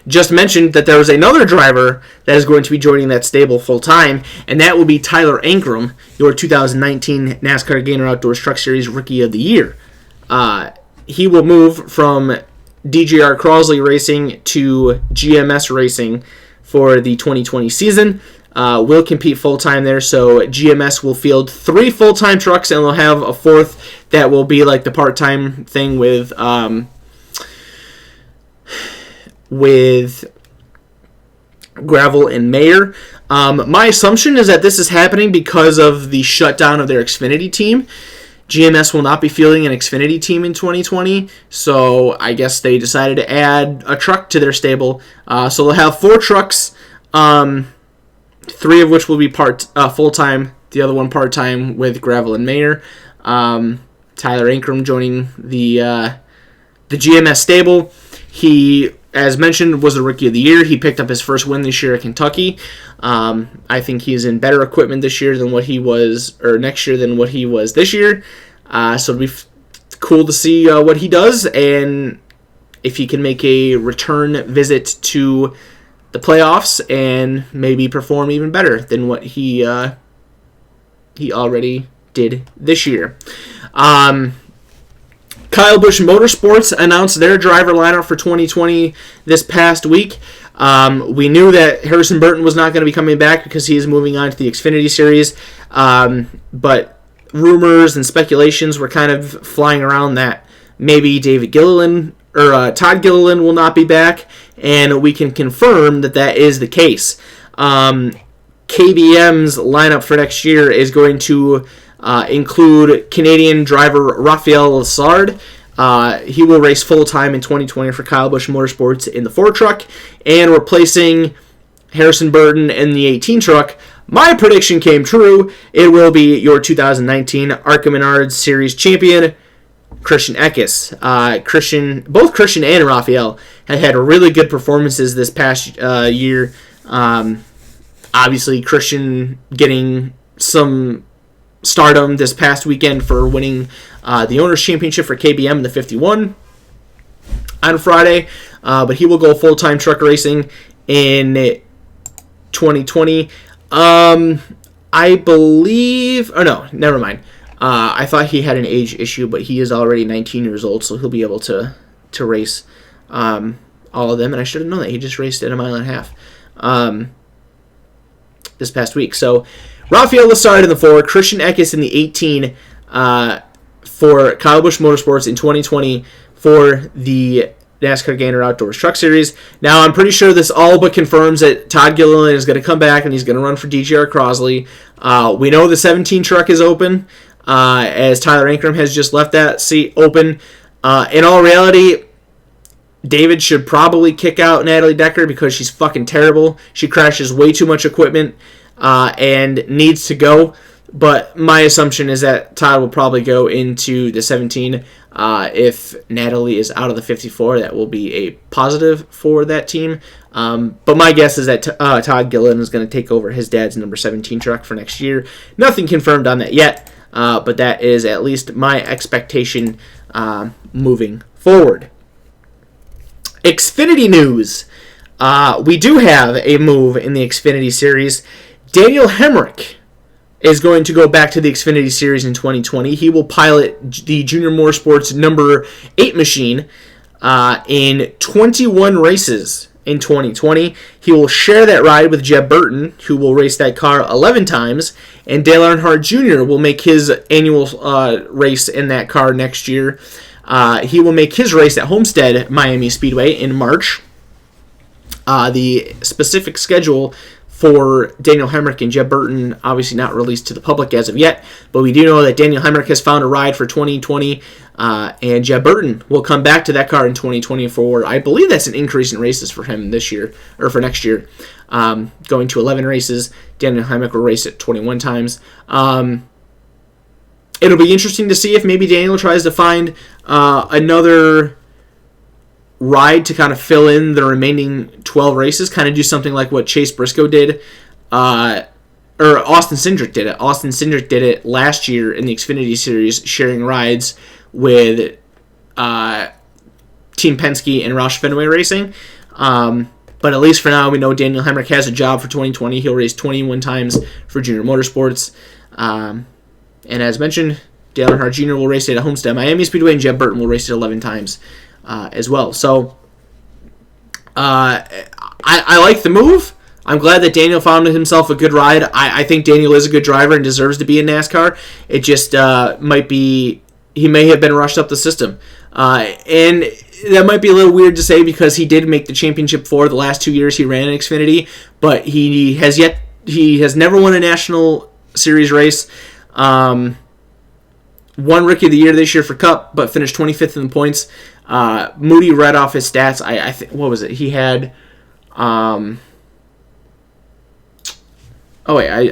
Just mentioned that there was another driver that is going to be joining that stable full-time, and that will be Tyler Ingram, your 2019 NASCAR Gainer Outdoors Truck Series Rookie of the Year. He will move from DJR Crosley Racing to GMS Racing for the 2020 season. Will compete full-time there, so GMS will field 3 full-time trucks, and they'll have a 4th that will be like the part-time thing with Gravel and Mayer. My assumption is that this is happening because of the shutdown of their Xfinity team. GMS will not be fielding an Xfinity team in 2020, so I guess they decided to add a truck to their stable. So they'll have 4 trucks, 3 of which will be full-time, the other one part-time with Gravel and Mayer. Tyler Ingram joining the GMS stable. He, as mentioned, was the Rookie of the Year. He picked up his first win this year at Kentucky. I think he's in better equipment this year than what he was, or next year than what he was this year. So it'll be cool to see what he does, and if he can make a return visit to the playoffs and maybe perform even better than what he already did this year. Kyle Busch Motorsports announced their driver lineup for 2020 this past week. We knew that Harrison Burton was not going to be coming back because he is moving on to the Xfinity Series, but rumors and speculations were kind of flying around that maybe David Gilliland or Todd Gilliland will not be back, and we can confirm that that is the case. KBM's lineup for next year is going to include Canadian driver Raphael Lessard. He will race full-time in 2020 for Kyle Busch Motorsports in the 4 truck, and replacing Harrison Burton in the 18 truck. My prediction came true. It will be your 2019 ARCA Menard Series champion, Christian Equis. Both Christian and Raphael have had really good performances this past year. Obviously, Christian getting some stardom this past weekend for winning the Owners' Championship for KBM in the 51 on Friday. But he will go full-time truck racing in 2020. I believe... Oh, no, never mind. I thought he had an age issue, but he is already 19 years old, so he'll be able to race all of them. And I should have known that. He just raced at a mile and a half this past week. So Raphael Lessard in the 4, Christian Equis in the 18 for Kyle Busch Motorsports in 2020 for the NASCAR Gainer Outdoors Truck Series. Now, I'm pretty sure this all but confirms that Todd Gilliland is going to come back and he's going to run for DGR Crosley. We know the 17 truck is open, as Tyler Ingram has just left that seat open. In all reality, David should probably kick out Natalie Decker because she's fucking terrible. She crashes way too much equipment and needs to go. But my assumption is that Todd will probably go into the 17. If Natalie is out of the 54, that will be a positive for that team. But my guess is that Todd Gilliland is going to take over his dad's number 17 truck for next year. Nothing confirmed on that yet, but that is at least my expectation moving forward. Xfinity news. We do have a move in the Xfinity series. Daniel Hemrick is going to go back to the Xfinity Series in 2020. He will pilot the Junior Motorsports number 8 machine in 21 races in 2020. He will share that ride with Jeb Burton, who will race that car 11 times, and Dale Earnhardt Jr. will make his annual race in that car next year. He will make his race at Homestead-Miami Speedway in March. The specific schedule for Daniel Hemrick and Jeb Burton, obviously not released to the public as of yet, but we do know that Daniel Hemrick has found a ride for 2020, and Jeb Burton will come back to that car in 2024. I believe that's an increase in races for him this year, or for next year, going to 11 races. Daniel Hemrick will race it 21 times. It'll be interesting to see if maybe Daniel tries to find another ride to kind of fill in the remaining 12 races, kind of do something like what Chase Briscoe did, or Austin Cindric did it. Austin Cindric did it last year in the Xfinity Series, sharing rides with Team Penske and Roush Fenway Racing. But at least for now, we know Daniel Hemrick has a job for 2020. He'll race 21 times for Junior Motorsports. And as mentioned, Dale Earnhardt Jr. will race it at Homestead-Miami Speedway, and Jeb Burton will race it 11 times as well. So I like the move. I'm glad that Daniel found himself a good ride. I think Daniel is a good driver and deserves to be in NASCAR. It just might be, he may have been rushed up the system. And that might be a little weird to say because he did make the championship for the last 2 years he ran in Xfinity, but he has never won a National Series race. Won Rookie of the Year this year for Cup, but finished 25th in the points. Moody read off his stats. I think, what was it? He had, I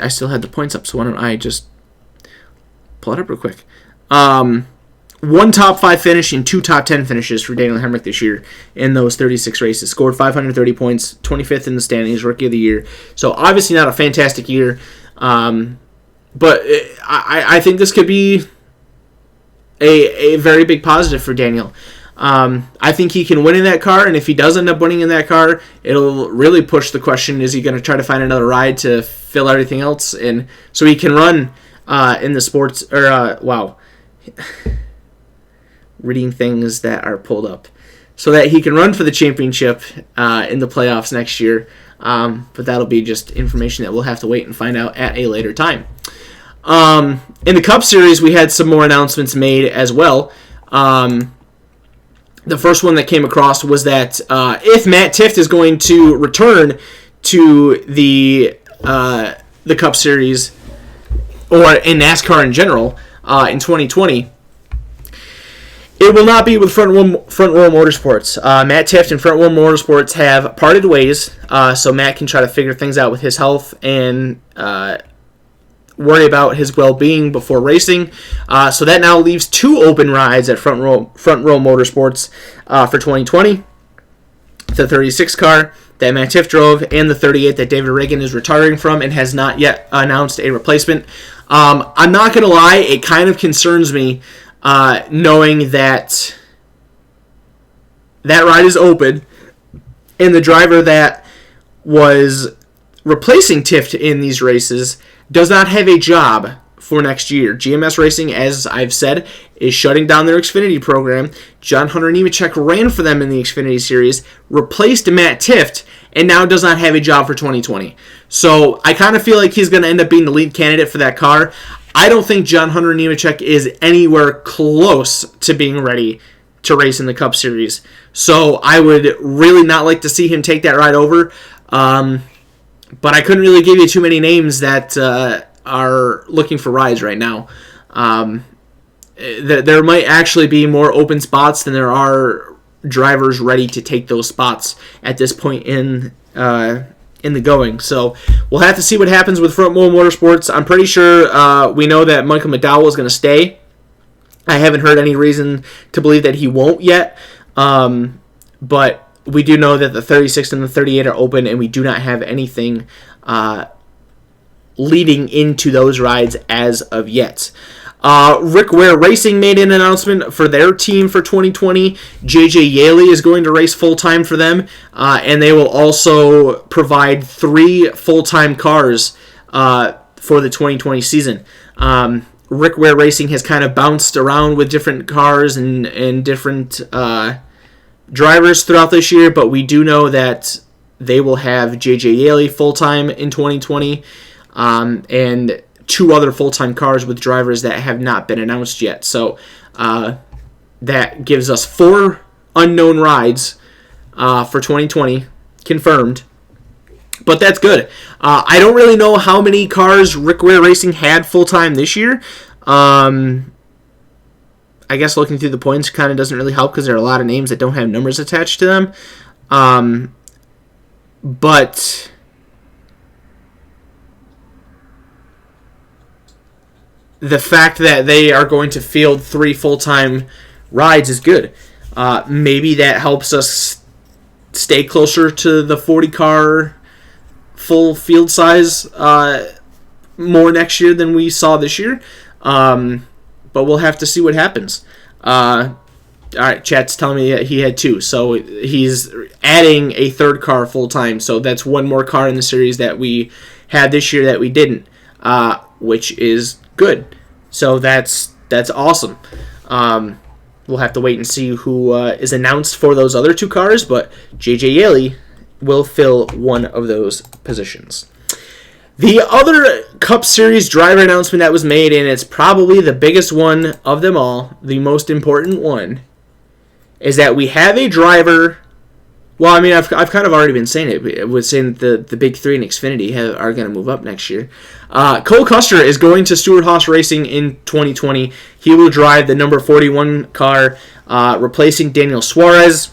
still had the points up, so why don't I just pull it up real quick. One top 5 finish and 2 top 10 finishes for Daniel Hemrick this year in those 36 races. Scored 530 points, 25th in the standings, Rookie of the Year. So obviously not a fantastic year, but I think this could be a very big positive for Daniel. I think he can win in that car, and if he does end up winning in that car, it'll really push the question, is he going to try to find another ride to fill everything else in so he can run in the sports, reading things that are pulled up, so that he can run for the championship in the playoffs next year. But that'll be just information that we'll have to wait and find out at a later time. In the Cup Series, we had some more announcements made as well. The first one that came across was that if Matt Tifft is going to return to the Cup Series, or in NASCAR in general, in 2020, it will not be with Front Row Motorsports. Matt Tifft and Front Row Motorsports have parted ways, so Matt can try to figure things out with his health and worry about his well-being before racing. So that now leaves 2 open rides at Front Row Motorsports for 2020. The 36 car that Matt Tifft drove, and the 38 that David Reagan is retiring from and has not yet announced a replacement. I'm not going to lie, it kind of concerns me knowing that ride is open, and the driver that was replacing Tifft in these races does not have a job for next year. GMS Racing, as I've said, is shutting down their Xfinity program. John Hunter Nemechek ran for them in the Xfinity Series, replaced Matt Tifft, and now does not have a job for 2020. So I kind of feel like he's going to end up being the lead candidate for that car. I don't think John Hunter Nemechek is anywhere close to being ready to race in the Cup Series. So I would really not like to see him take that ride over. But I couldn't really give you too many names that are looking for rides right now. There might actually be more open spots than there are drivers ready to take those spots at this point in the going. So we'll have to see what happens with Front Row Motorsports. I'm pretty sure we know that Michael McDowell is going to stay. I haven't heard any reason to believe that he won't yet. But we do know that the 36 and the 38 are open, and we do not have anything leading into those rides as of yet. Rick Ware Racing made an announcement for their team for 2020. JJ Yaley is going to race full-time for them, and they will also provide 3 full-time cars for the 2020 season. Rick Ware Racing has kind of bounced around with different cars and different drivers throughout this year, but we do know that they will have JJ Yaley full-time in 2020, and 2 other full-time cars with drivers that have not been announced yet. So that gives us 4 unknown rides for 2020 confirmed. But that's good. I don't really know how many cars Rick Ware Racing had full-time this year. I guess looking through the points kind of doesn't really help because there are a lot of names that don't have numbers attached to them. But the fact that they are going to field 3 full-time rides is good. Maybe that helps us stay closer to the 40-car full field size more next year than we saw this year. But we'll have to see what happens. All right, chat's telling me that he had 2, so he's adding a 3rd car full-time. So that's 1 more car in the series that we had this year that we didn't, which is good. So that's awesome. We'll have to wait and see who is announced for those other 2 cars, but JJ Yaley will fill one of those positions. The other Cup Series driver announcement that was made, and it's probably the biggest one of them all, the most important one, is that we have a driver. Well, I mean, I've kind of already been saying it. I was saying that the big 3 in Xfinity are going to move up next year. Cole Custer is going to Stewart-Haas Racing in 2020. He will drive the number 41 car, replacing Daniel Suarez.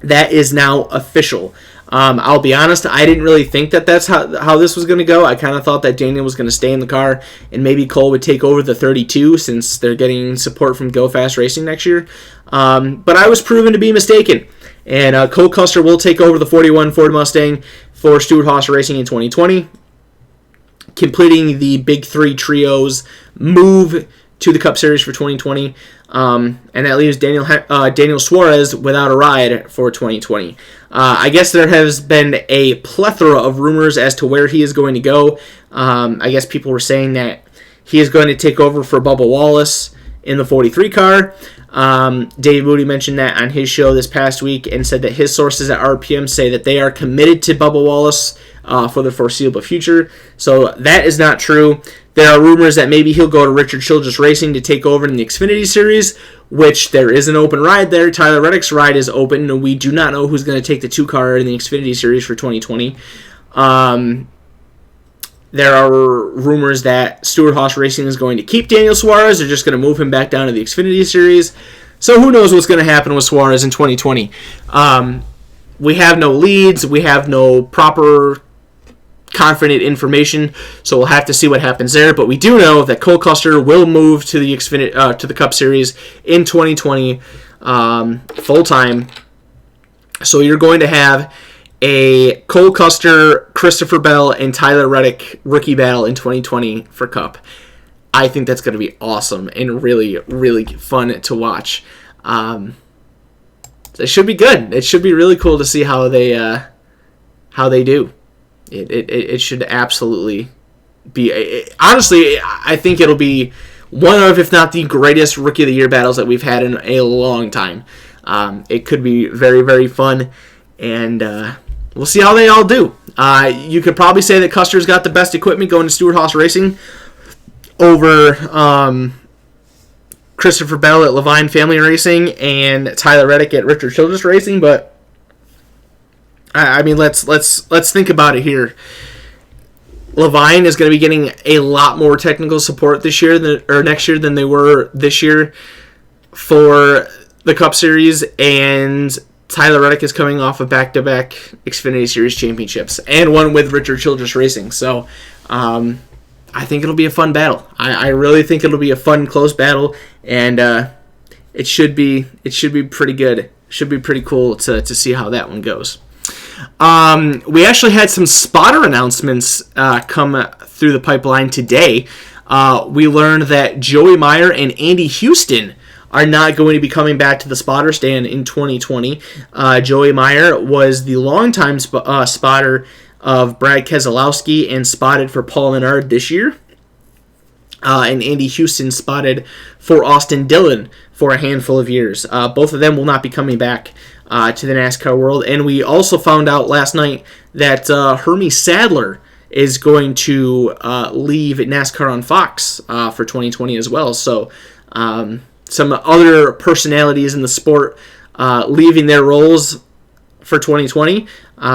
That is now official. I'll be honest, I didn't really think that that's how this was going to go. I kind of thought that Daniel was going to stay in the car and maybe Cole would take over the 32 since they're getting support from Go Fast Racing next year. But I was proven to be mistaken. And Cole Custer will take over the 41 Ford Mustang for Stewart-Haas Racing in 2020, completing the Big 3 Trio's move to the Cup Series for 2020. And that leaves Daniel Suarez without a ride for 2020. I guess there has been a plethora of rumors as to where he is going to go. I guess people were saying that he is going to take over for Bubba Wallace in the 43 car. Dave Moody mentioned that on his show this past week and said that his sources at RPM say that they are committed to Bubba Wallace for the foreseeable future. So that is not true. There are rumors that maybe he'll go to Richard Childress Racing to take over in the Xfinity Series, which there is an open ride there. Tyler Reddick's ride is open, and we do not know who's going to take the 2-car in the Xfinity Series for 2020. There are rumors that Stewart-Haas Racing is going to keep Daniel Suarez. They're just going to move him back down to the Xfinity Series. So who knows what's going to happen with Suarez in 2020. We have no leads. We have no proper confident information, so we'll have to see what happens there. But we do know that Cole Custer will move to the Xfinity to the Cup Series in 2020 full time. So you're going to have a Cole Custer, Christopher Bell, and Tyler Reddick rookie battle in 2020 for Cup. I think that's going to be awesome and really, really fun to watch. It should be good. It should be really cool to see how they do. It should absolutely be. Honestly, I think it'll be one of, if not the greatest Rookie of the Year battles that we've had in a long time. It could be very, very fun, and we'll see how they all do. You could probably say that Custer's got the best equipment going to Stewart-Haas Racing over Christopher Bell at Levine Family Racing and Tyler Reddick at Richard Childress Racing, but I mean, let's think about it here. Levine is going to be getting a lot more technical support this year or next year than they were this year for the Cup Series, and Tyler Reddick is coming off of back-to-back Xfinity Series championships and one with Richard Childress Racing. So I think it'll be a fun battle. I really think it'll be a fun, close battle, and it should be pretty good. Should be pretty cool to see how that one goes. We actually had some spotter announcements come through the pipeline today. We learned that Joey Meyer and Andy Houston are not going to be coming back to the spotter stand in 2020. Joey Meyer was the longtime spotter of Brad Keselowski and spotted for Paul Menard this year. And Andy Houston spotted for Austin Dillon for a handful of years. Both of them will not be coming back to the NASCAR world. And we also found out last night that Hermie Sadler is going to leave NASCAR on Fox for 2020 as well. So some other personalities in the sport leaving their roles for 2020.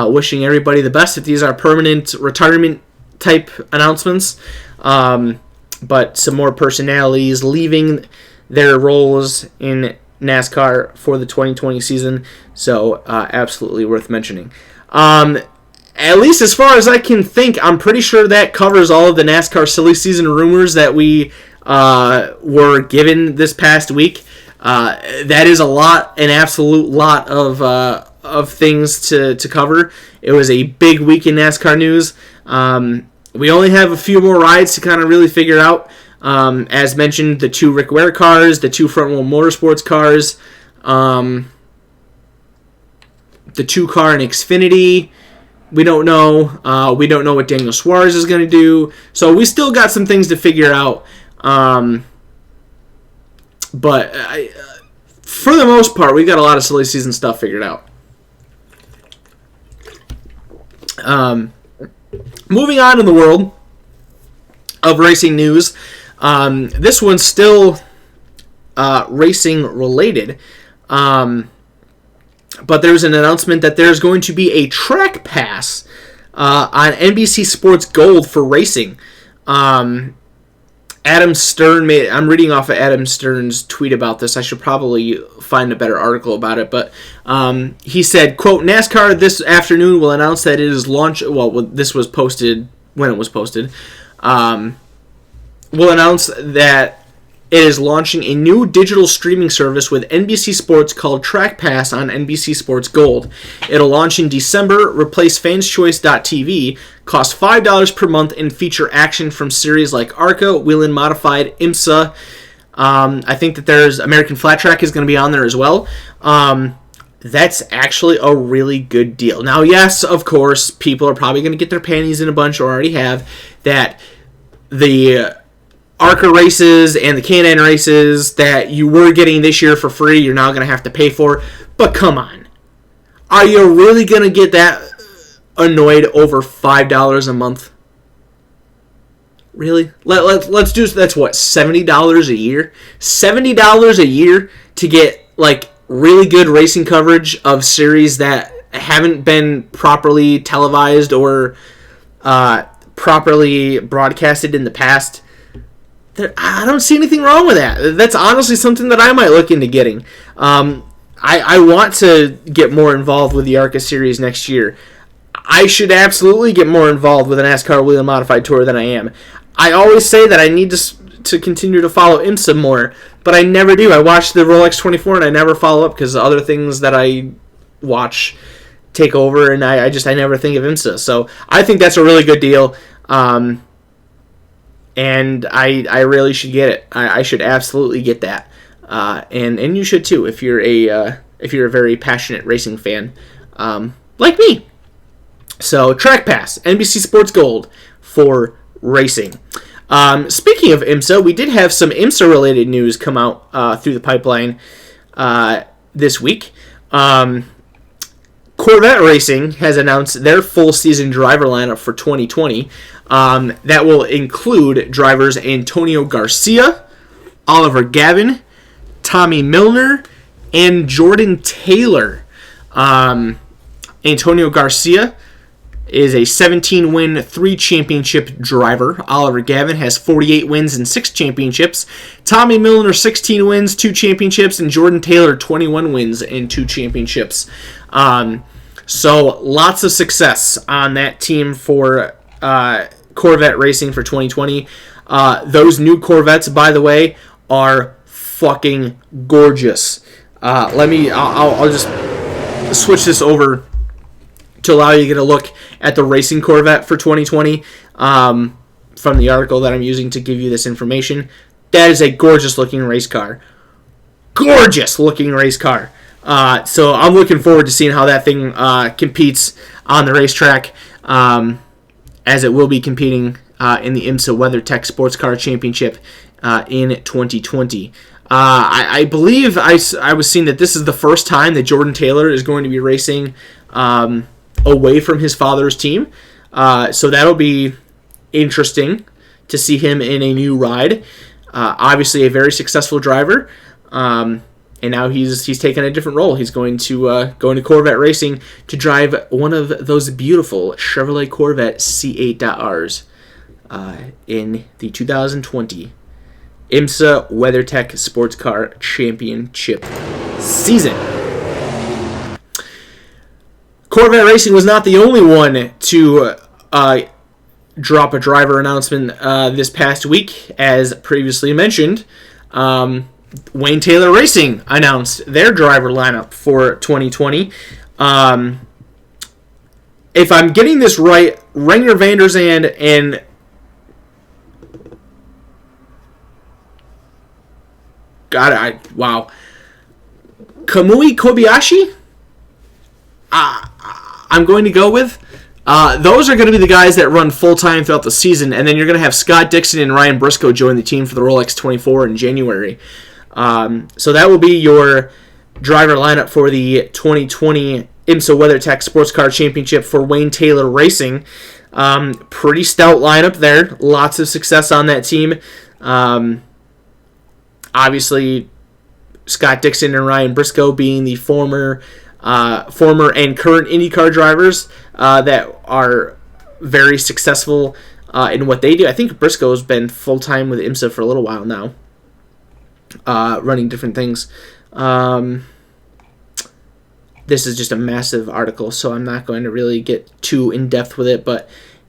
Wishing everybody the best if these are permanent retirement type announcements. But some more personalities leaving their roles in NASCAR for the 2020 season. So absolutely worth mentioning. At least as far as I can think, I'm pretty sure that covers all of the NASCAR silly season rumors that we were given this past week. That is an absolute lot of things to cover. It was a big week in NASCAR news. We only have a few more rides to kind of really figure out. As mentioned, the 2 Rick Ware cars, the 2 Front Wheel Motorsports cars, the 2 car in Xfinity. We don't know. We don't know what Daniel Suarez is going to do. So we still got some things to figure out. But for the most part, we've got a lot of silly season stuff figured out. Moving on in the world of racing news, this one's still racing related, but there's an announcement that there's going to be a track pass on NBC Sports Gold for racing. Adam Stern I'm reading off of Adam Stern's tweet about this. I should probably find a better article about it, but he said, quote, NASCAR this afternoon will announce that it is launched. Well, this was posted when it was posted. Will announce that it is launching a new digital streaming service with NBC Sports called Track Pass on NBC Sports Gold. It'll launch in December, replace fanschoice.tv, cost $5 per month, and feature action from series like ARCA, Whelen Modified, IMSA. I think that there's American Flat Track is going to be on there as well. That's actually a really good deal. Now, yes, of course, people are probably going to get their panties in a bunch, or already have, that the ARCA races and the K&N races that you were getting this year for free, you're now going to have to pay for. But come on. Are you really going to get that annoyed over $5 a month? Really? Let's do, that's what, $70 a year? $70 a year to get, like, really good racing coverage of series that haven't been properly televised or properly broadcasted in the past. I don't see anything wrong with that. That's honestly something that I might look into getting. I want to get more involved with the ARCA series next year. I should absolutely get more involved with the NASCAR Wheel and Modified Tour than I am. I always say that I need to continue to follow IMSA more, but I never do. I watch the Rolex 24 and I never follow up because other things that I watch take over, and I never think of IMSA. So I think that's a really good deal, and I really should get it. I should absolutely get that, and you should too if you're a very passionate racing fan, like me. So Track Pass, NBC Sports Gold for racing. Speaking of IMSA, we did have some IMSA-related news come out through the pipeline this week. Corvette Racing has announced their full-season driver lineup for 2020. That will include drivers Antonio Garcia, Oliver Gavin, Tommy Milner, and Jordan Taylor. Antonio Garcia is a 17-win, 3-championship driver. Oliver Gavin has 48 wins and 6 championships. Tommy Milner, 16 wins, 2 championships. And Jordan Taylor, 21 wins and 2 championships. So lots of success on that team for Corvette Racing for 2020. Those new Corvettes, by the way, are fucking gorgeous. I'll just switch this over to allow you to get a look at the racing Corvette for 2020 from the article that I'm using to give you this information. That is a gorgeous looking race car. Gorgeous looking race car. So I'm looking forward to seeing how that thing competes on the racetrack, as it will be competing in the IMSA WeatherTech Sports Car Championship in 2020. I believe I was seeing that this is the first time that Jordan Taylor is going to be racing away from his father's team. So that'll be interesting to see him in a new ride. Obviously a very successful driver. And now he's taken a different role. He's going to Corvette Racing to drive one of those beautiful Chevrolet Corvette C8.Rs in the 2020 IMSA WeatherTech Sports Car Championship season. Corvette Racing was not the only one to drop a driver announcement this past week. As previously mentioned, Wayne Taylor Racing announced their driver lineup for 2020. If I'm getting this right, Renger van der Zand and Kamui Kobayashi, I'm going to go with. Those are going to be the guys that run full-time throughout the season, and then you're going to have Scott Dixon and Ryan Briscoe join the team for the Rolex 24 in January. So that will be your driver lineup for the 2020 IMSA WeatherTech Sports Car Championship for Wayne Taylor Racing. Pretty stout lineup there. Lots of success on that team. Obviously, Scott Dixon and Ryan Briscoe being the former and current IndyCar drivers that are very successful in what they do. I think Briscoe's been full-time with IMSA for a little while now, running different things. This is just a massive article, so I'm not going to really get too in-depth with it, but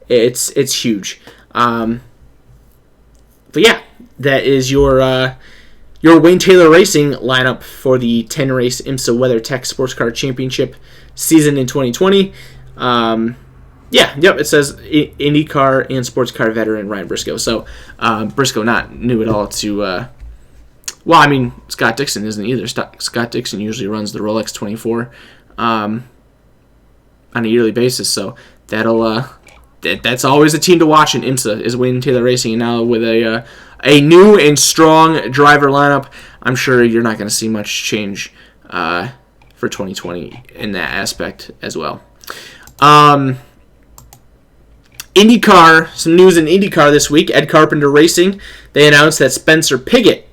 it's huge. But yeah, that is your Wayne Taylor Racing lineup for the 10-race IMSA WeatherTech Sports Car Championship season in 2020. It says IndyCar and sports car veteran Ryan Briscoe. So Briscoe not new at all to... Scott Dixon isn't either. Scott Dixon usually runs the Rolex 24 on a yearly basis, so that's always a team to watch in IMSA is Wayne Taylor Racing. And now with a new and strong driver lineup, I'm sure you're not going to see much change for 2020 in that aspect as well. IndyCar, some news in IndyCar this week. Ed Carpenter Racing, they announced that Spencer Pigot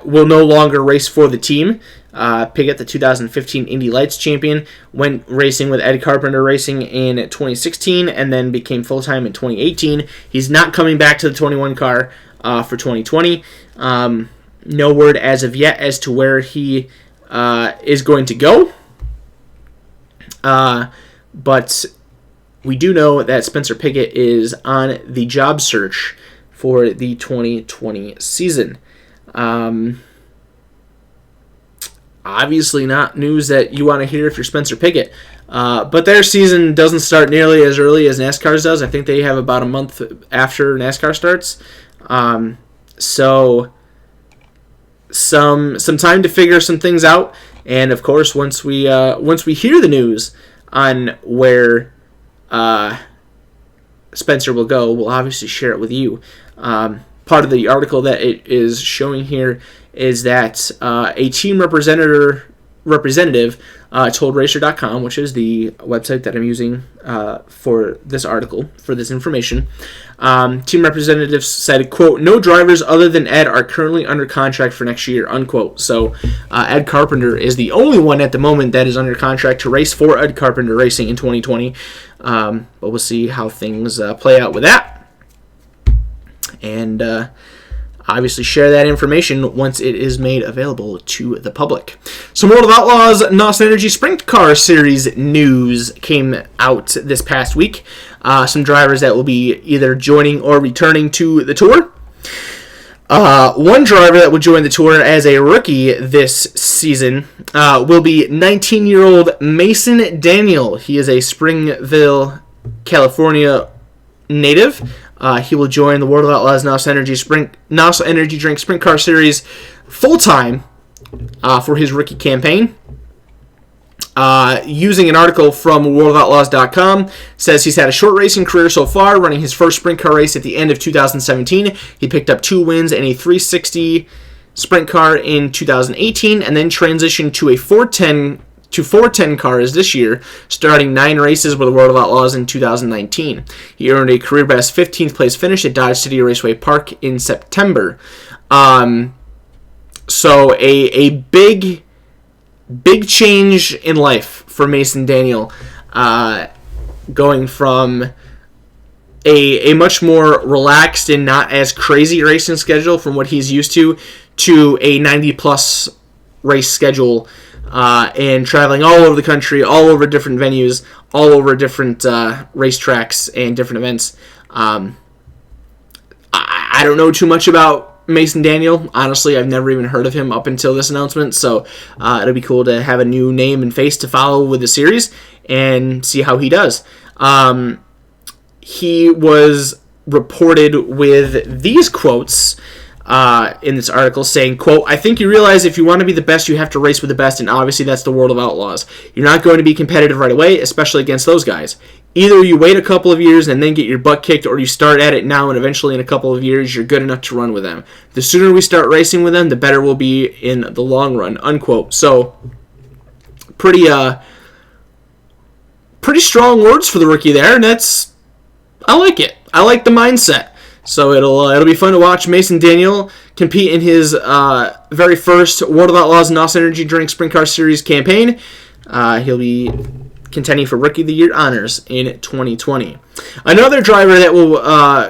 will no longer race for the team. Pigot, the 2015 Indy Lights champion, went racing with Ed Carpenter Racing in 2016 and then became full-time in 2018. He's not coming back to the 21 car for 2020. No word as of yet as to where he is going to go. But we do know that Spencer Pigot is on the job search for the 2020 season. Obviously not news that you want to hear if you're Spencer Pigot. But their season doesn't start nearly as early as NASCAR's does. I think they have about a month after NASCAR starts. So some time to figure some things out. And of course, once we hear the news on where Spencer will go, we'll obviously share it with you. Part of the article that it is showing here is that a team representative told Racer.com, which is the website that I'm using for this article, for this information. Team representatives said, quote, "No drivers other than Ed are currently under contract for next year," unquote. So Ed Carpenter is the only one at the moment that is under contract to race for Ed Carpenter Racing in 2020. But we'll see how things play out with that. And obviously share that information once it is made available to the public. Some World of Outlaws NOS Energy Sprint Car Series news came out this past week. Some drivers that will be either joining or returning to the tour. One driver that will join the tour as a rookie this season will be 19-year-old Mason Daniel. He is a Springville, California native. He will join the World of Outlaws NOS Energy Drink Sprint Car Series full-time for his rookie campaign. Using an article from worldofoutlaws.com, says he's had a short racing career so far, running his first sprint car race at the end of 2017. He picked up 2 wins and a 360 sprint car in 2018, and then transitioned to a 410 cars this year, starting 9 races with the World of Outlaws in 2019. He earned a career best 15th place finish at Dodge City Raceway Park in September. So a big change in life for Mason Daniel, going from a much more relaxed and not as crazy racing schedule from what he's used to a 90-plus race schedule. And traveling all over the country, all over different venues, all over different racetracks and different events. I don't know too much about Mason Daniel. Honestly, I've never even heard of him up until this announcement, so it'll be cool to have a new name and face to follow with the series and see how he does. He was reported with these quotes in this article, saying, quote, "I think you realize if you want to be the best, you have to race with the best, and obviously that's the World of Outlaws. You're not going to be competitive right away, especially against those guys. Either you wait a couple of years and then get your butt kicked, or you start at it now and eventually in a couple of years you're good enough to run with them. The sooner we start racing with them, the better we'll be in the long run," unquote. So, pretty strong words for the rookie there, and I like it. I like the mindset. So it'll be fun to watch Mason Daniel compete in his very first World of Outlaws NOS Energy Drink Sprint Car Series campaign. He'll be contending for Rookie of the Year honors in 2020. Another driver that will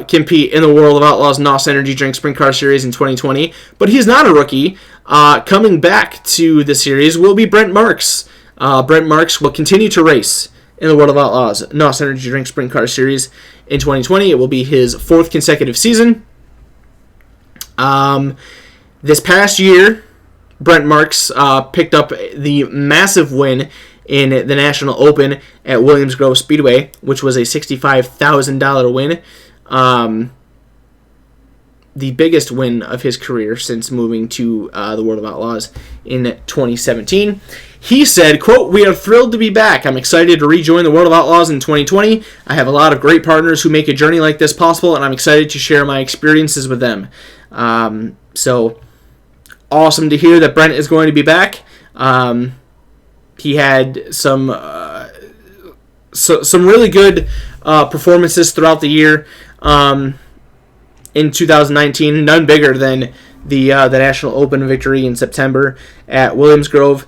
compete in the World of Outlaws NOS Energy Drink Sprint Car Series in 2020, but he's not a rookie, coming back to the series will be Brent Marx. Brent Marx will continue to race in the World of Outlaws NOS Energy Drink Sprint Car Series in 2020. It will be his 4th consecutive season. This past year, Brent Marx picked up the massive win in the National Open at Williams Grove Speedway, which was a $65,000 win. The biggest win of his career since moving to the World of Outlaws in 2017. He said, quote, "We are thrilled to be back. I'm excited to rejoin the World of Outlaws in 2020. I have a lot of great partners who make a journey like this possible, and I'm excited to share my experiences with them." So awesome to hear that Brent is going to be back. He had some really good performances throughout the year. In 2019, none bigger than the National Open victory in September at Williams Grove.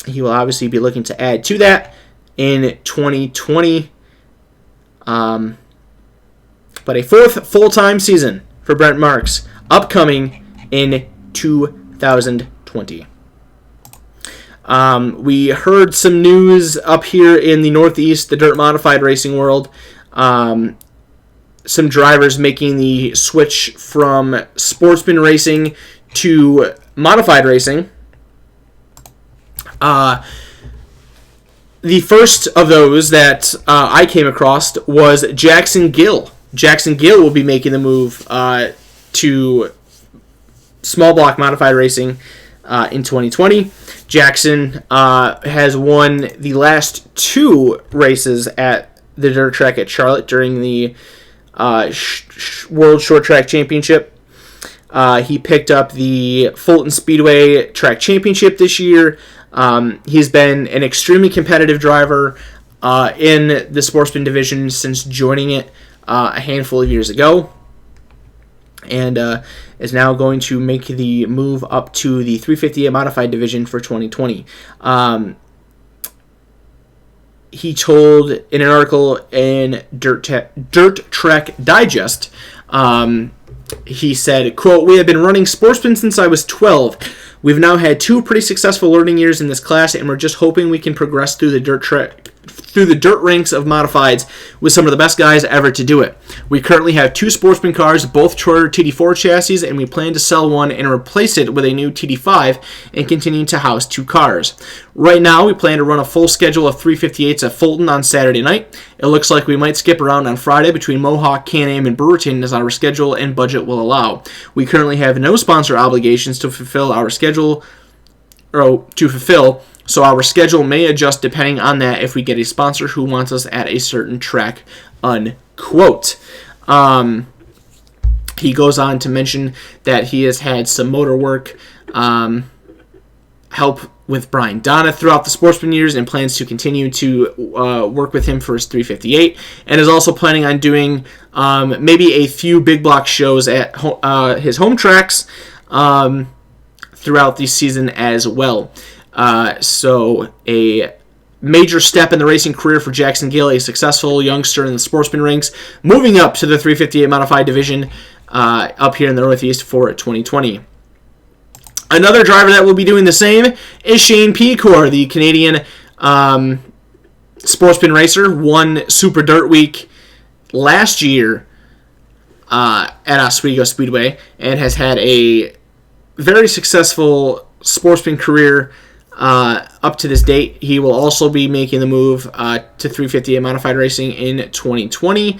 He will obviously be looking to add to that in 2020. But a 4th full-time season for Brent Marx upcoming in 2020. We heard some news up here in the Northeast, the dirt modified racing world. Some drivers making the switch from sportsman racing to modified racing. The first of those that I came across was Jackson Gill. Jackson Gill will be making the move to small block modified racing in 2020. Jackson has won the last 2 races at the dirt track at Charlotte during the World Short Track Championship. He picked up the Fulton Speedway Track Championship this year. He's been an extremely competitive driver in the sportsman division since joining it a handful of years ago, and is now going to make the move up to the 358 modified division for 2020. He told in an article in Dirt Track Digest, he said, quote, "We have been running sportsmen since I was 12. We've now had 2 pretty successful learning years in this class, and we're just hoping we can progress through the dirt ranks of modifieds with some of the best guys ever to do it. We currently have 2 sportsman cars, both Troyer TD4 chassis, and we plan to sell one and replace it with a new TD5 and continue to house 2 cars. Right now, we plan to run a full schedule of 358s at Fulton on Saturday night. It looks like we might skip around on Friday between Mohawk, Can-Am, and Brewerton as our schedule and budget will allow. We currently have no sponsor obligations to fulfill, so our schedule may adjust depending on that if we get a sponsor who wants us at a certain track," unquote. He goes on to mention that he has had some motor work help with Brian Donna throughout the sportsman years and plans to continue to work with him for his 358, and is also planning on doing maybe a few big block shows at his home tracks throughout the season as well. So a major step in the racing career for Jackson Gill, a successful youngster in the sportsman ranks, moving up to the 358 modified division up here in the Northeast for 2020. Another driver that will be doing the same is Shane Pecor, the Canadian sportsman racer, won Super Dirt Week last year at Oswego Speedway and has had a very successful sportsman career up to this date. He will also be making the move to 358 modified racing in 2020.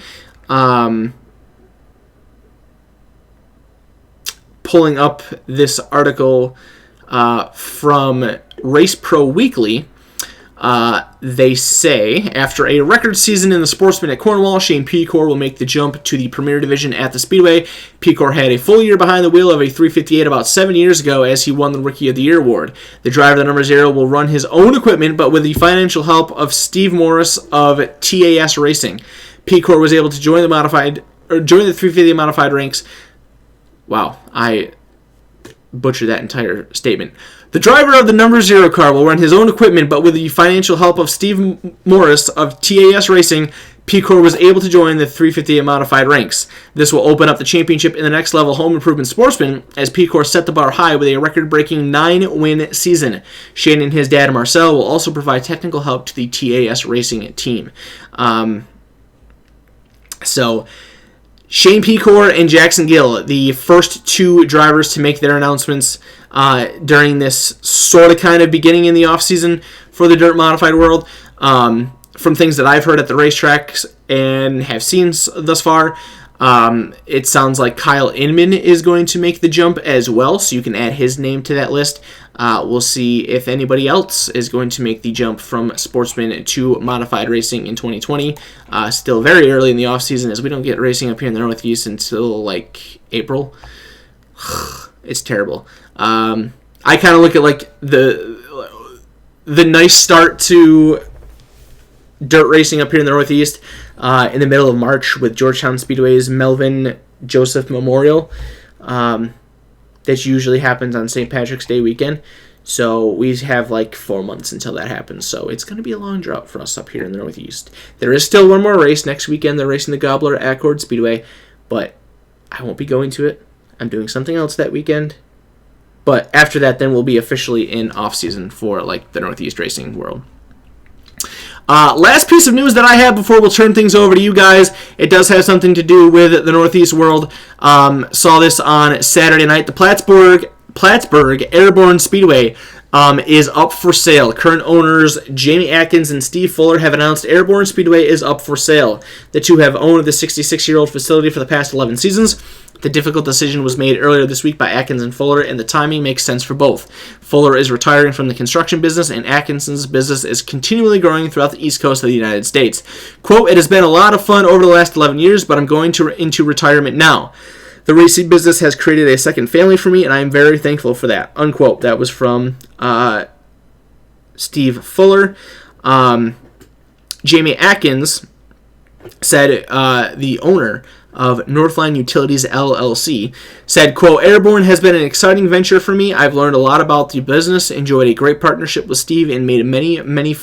Pulling up this article from Race Pro Weekly, they say, after a record season in the sportsman at Cornwall, Shane Pecor will make the jump to the Premier Division at the Speedway. Pecor had a full year behind the wheel of a 358 about 7 years ago as he won the Rookie of the Year award. The driver of the number 0 will run his own equipment, but with the financial help of Steve Morris of TAS Racing. Pecor was able to join the 358 modified ranks. Wow, I butchered that entire statement. The driver of the number 0 car will run his own equipment, but with the financial help of Steve Morris of TAS Racing, Pecor was able to join the 358 modified ranks. This will open up the championship in the next level home improvement sportsman, as Pecor set the bar high with a record-breaking 9-win season. Shane and his dad Marcel will also provide technical help to the TAS Racing team. So Shane Pecor and Jackson Gill, the first 2 drivers to make their announcements during this sort of kind of beginning in the offseason for the dirt modified world. From things that I've heard at the racetracks and have seen thus far, it sounds like Kyle Inman is going to make the jump as well, so you can add his name to that list. We'll see if anybody else is going to make the jump from sportsman to modified racing in 2020. Still very early in the offseason, as we don't get racing up here in the Northeast until like April. It's terrible. I kind of look at like the nice start to dirt racing up here in the Northeast in the middle of March with Georgetown Speedway's Melvin Joseph Memorial. That usually happens on St. Patrick's Day weekend. So we have like 4 months until that happens. So it's going to be a long drought for us up here in the Northeast. There is still one more race next weekend. They're racing the Gobbler at Accord Speedway. But I won't be going to it. I'm doing something else that weekend. But after that, then we'll be officially in off-season for like the Northeast racing world. Last piece of news that I have before we'll turn things over to you guys. It does have something to do with the Northeast world. Saw this on Saturday night. The Plattsburgh Airborne Speedway is up for sale. Current owners Jamie Atkins and Steve Fuller have announced Airborne Speedway is up for sale. The two have owned the 66-year-old facility for the past 11 seasons. The difficult decision was made earlier this week by Atkins and Fuller, and the timing makes sense for both. Fuller is retiring from the construction business, and Atkinson's business is continually growing throughout the East Coast of the United States. Quote, "It has been a lot of fun over the last 11 years, but I'm going into retirement now. The racing business has created a second family for me, and I am very thankful for that." Unquote. That was from Steve Fuller. Jamie Atkins said, the owner of Northline Utilities LLC, said, quote, "Airborne has been an exciting venture for me. I've learned a lot about the business, enjoyed a great partnership with Steve, and made many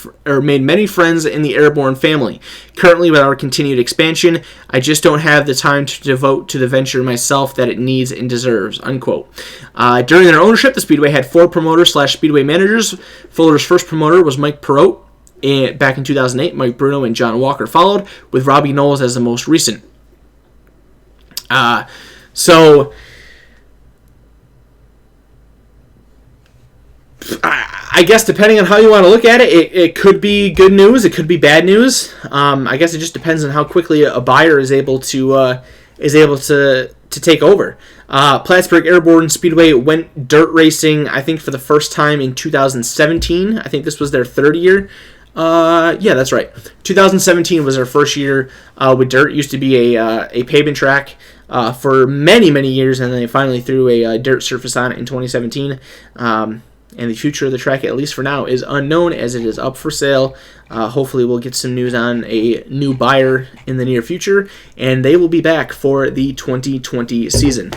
friends in the Airborne family. Currently, with our continued expansion, I just don't have the time to devote to the venture myself that it needs and deserves," unquote. During their ownership, the Speedway had 4 promoters/Speedway managers. Fuller's first promoter was Mike Perot. Back in 2008, Mike Bruno and John Walker followed, with Robbie Knowles as the most recent. So I guess depending on how you want to look at it, it could be good news, it could be bad news. I guess it just depends on how quickly a buyer is able to take over. Plattsburgh Airborne Speedway went dirt racing, I think, for the first time in 2017. I think this was their third year. Yeah, that's right. 2017 was their first year with dirt. It used to be a pavement track for many, many years, and then they finally threw a dirt surface on it in 2017. And the future of the track, at least for now, is unknown as it is up for sale. Hopefully we'll get some news on a new buyer in the near future, and they will be back for the 2020 season.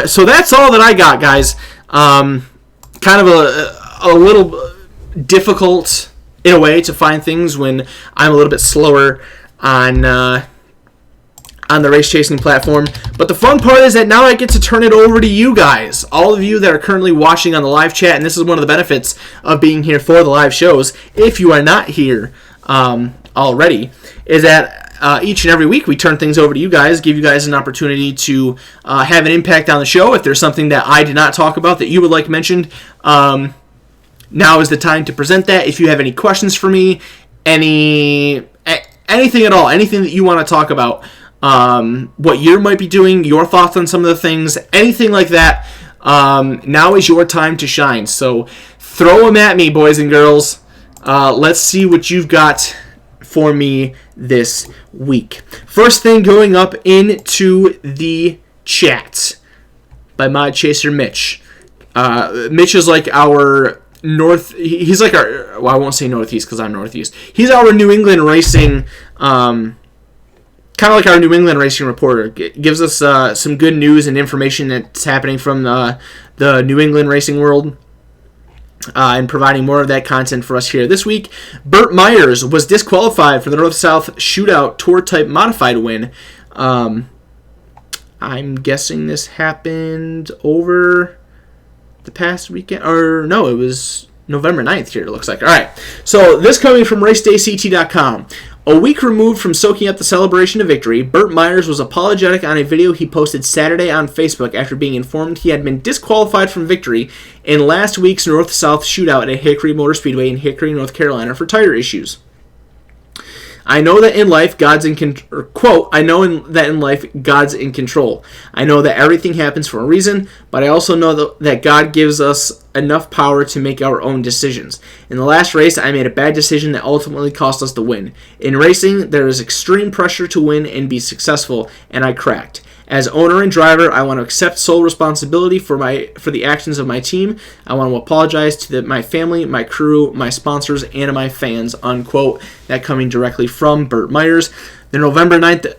So that's all that I got, guys. Kind of a little difficult in a way to find things when I'm a little bit slower on the race chasing platform. But the fun part is that now I get to turn it over to you guys, all of you that are currently watching on the live chat, and this is one of the benefits of being here for the live shows. If you are not here already, is that each and every week we turn things over to you guys, give you guys an opportunity to have an impact on the show. If there's something that I did not talk about that you would like mentioned, now is the time to present that. If you have any questions for me, anything at all, anything that you want to talk about, what you might be doing, your thoughts on some of the things, anything like that, now is your time to shine. So throw them at me, boys and girls. Let's see what you've got for me this week. First thing going up into the chat by Mod Chaser Mitch. Mitch is like our he's like our, well, I won't say Northeast because I'm Northeast. He's our New England racing, kind of like our New England racing reporter. Gives us some good news and information that's happening from the New England racing world, and providing more of that content for us here this week. Burt Myers was disqualified for the North-South Shootout Tour-type modified win. I'm guessing this happened over the past weekend, or no, it was November 9th here, it looks like. All right, so this coming from racedayct.com. A week removed from soaking up the celebration of victory, Burt Myers was apologetic on a video he posted Saturday on Facebook after being informed he had been disqualified from victory in last week's North-South Shootout at Hickory Motor Speedway in Hickory, North Carolina for tire issues. I know that in life God's in control. Quote, I know that in life God's in control. I know that everything happens for a reason, but I also know that God gives us enough power to make our own decisions. In the last race, I made a bad decision that ultimately cost us the win. In racing, there is extreme pressure to win and be successful, and I cracked. As owner and driver, I want to accept sole responsibility for the actions of my team. I want to apologize to my family, my crew, my sponsors, and my fans, unquote. That coming directly from Burt Myers. The November 9th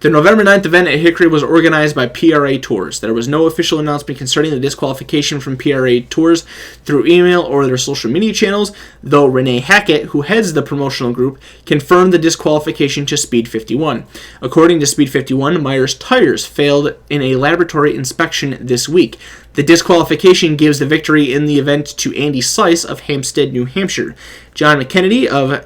The November 9th event at Hickory was organized by PRA Tours. There was no official announcement concerning the disqualification from PRA Tours through email or their social media channels, though Renee Hackett, who heads the promotional group, confirmed the disqualification to Speed 51. According to Speed 51, Meyer's tires failed in a laboratory inspection this week. The disqualification gives the victory in the event to Andy Slice of Hampstead, New Hampshire. John McKennedy of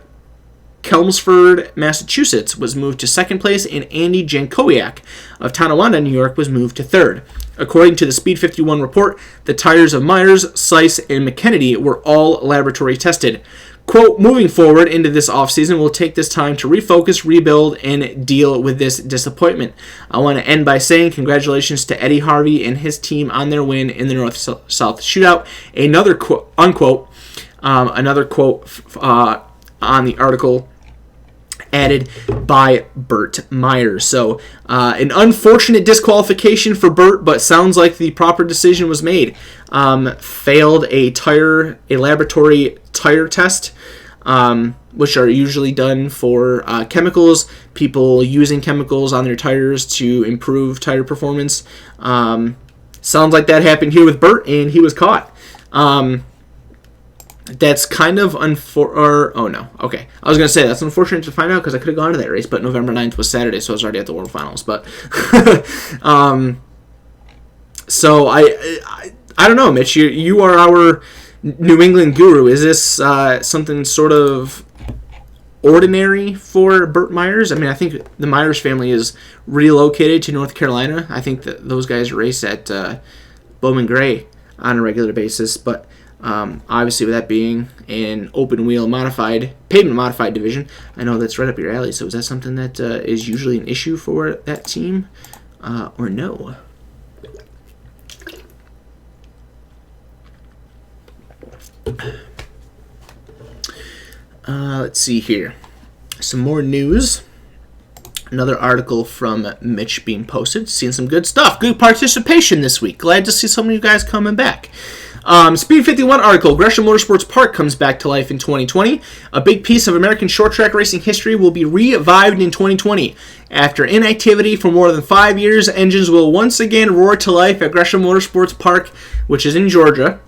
Chelmsford, Massachusetts was moved to second place, and Andy Jankowiak of Tonawanda, New York was moved to third. According to the Speed 51 report, the tires of Myers, Slice, and McKennedy were all laboratory tested. Quote, moving forward into this offseason, we'll take this time to refocus, rebuild, and deal with this disappointment. I want to end by saying congratulations to Eddie Harvey and his team on their win in the North-South Shootout. Another quote on the article added by Burt Myers. So an unfortunate disqualification for Burt, but sounds like the proper decision was made. Failed a laboratory tire test, which are usually done for chemicals, people using chemicals on their tires to improve tire performance. Sounds like that happened here with Burt, and he was caught. That's kind of oh no, okay. I was going to say that's unfortunate to find out because I could have gone to that race, but November 9th was Saturday, so I was already at the World Finals. But so I don't know, Mitch. You are our New England guru. Is this something sort of ordinary for Burt Myers? I mean, I think the Myers family is relocated to North Carolina. I think that those guys race at Bowman Gray on a regular basis, but obviously with that being an open wheel pavement modified division, I know that's right up your alley. So is that something that is usually an issue for that team or no? Let's see here. Some more news. Another article from Mitch being posted. Seeing some good stuff. Good participation this week. Glad to see some of you guys coming back. Speed 51 article, Gresham Motorsports Park comes back to life in 2020. A big piece of American short track racing history will be revived in 2020. After inactivity for more than 5 years, engines will once again roar to life at Gresham Motorsports Park, which is in Georgia,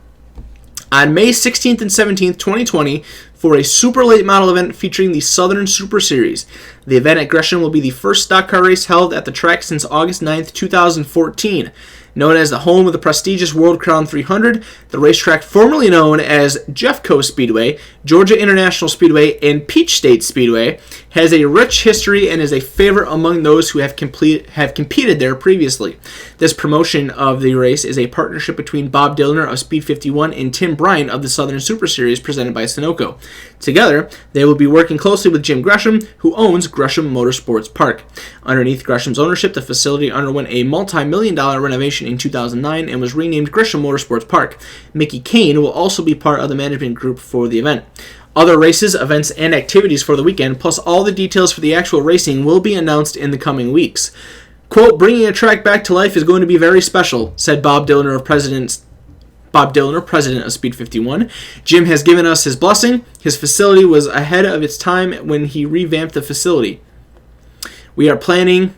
on May 16th and 17th, 2020, for a super late model event featuring the Southern Super Series. The event at Gresham will be the first stock car race held at the track since August 9th, 2014. Known as the home of the prestigious World Crown 300, the racetrack formerly known as Jeffco Speedway, Georgia International Speedway, and Peach State Speedway, has a rich history and is a favorite among those who have competed there previously. This promotion of the race is a partnership between Bob Dillner of Speed 51 and Tim Bryant of the Southern Super Series presented by Sunoco. Together, they will be working closely with Jim Gresham, who owns Gresham Motorsports Park. Underneath Gresham's ownership, the facility underwent a multi-million-dollar renovation in 2009 and was renamed Gresham Motorsports Park. Mickey Kane will also be part of the management group for the event. Other races, events, and activities for the weekend, plus all the details for the actual racing, will be announced in the coming weeks. Quote, bringing a track back to life is going to be very special, said Bob Dillner, president of Speed 51. Jim has given us his blessing. His facility was ahead of its time when he revamped the facility. We are planning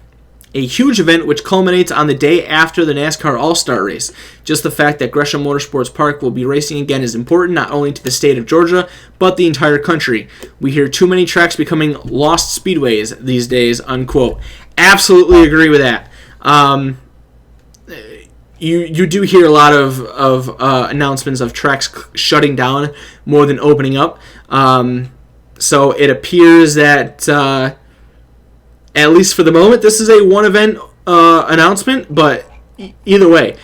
a huge event which culminates on the day after the NASCAR All-Star race. Just the fact that Gresham Motorsports Park will be racing again is important not only to the state of Georgia, but the entire country. We hear too many tracks becoming lost speedways these days, unquote. Absolutely agree with that. You do hear a lot of announcements of tracks shutting down more than opening up. So it appears that, at least for the moment, this is a one-event announcement, but either way,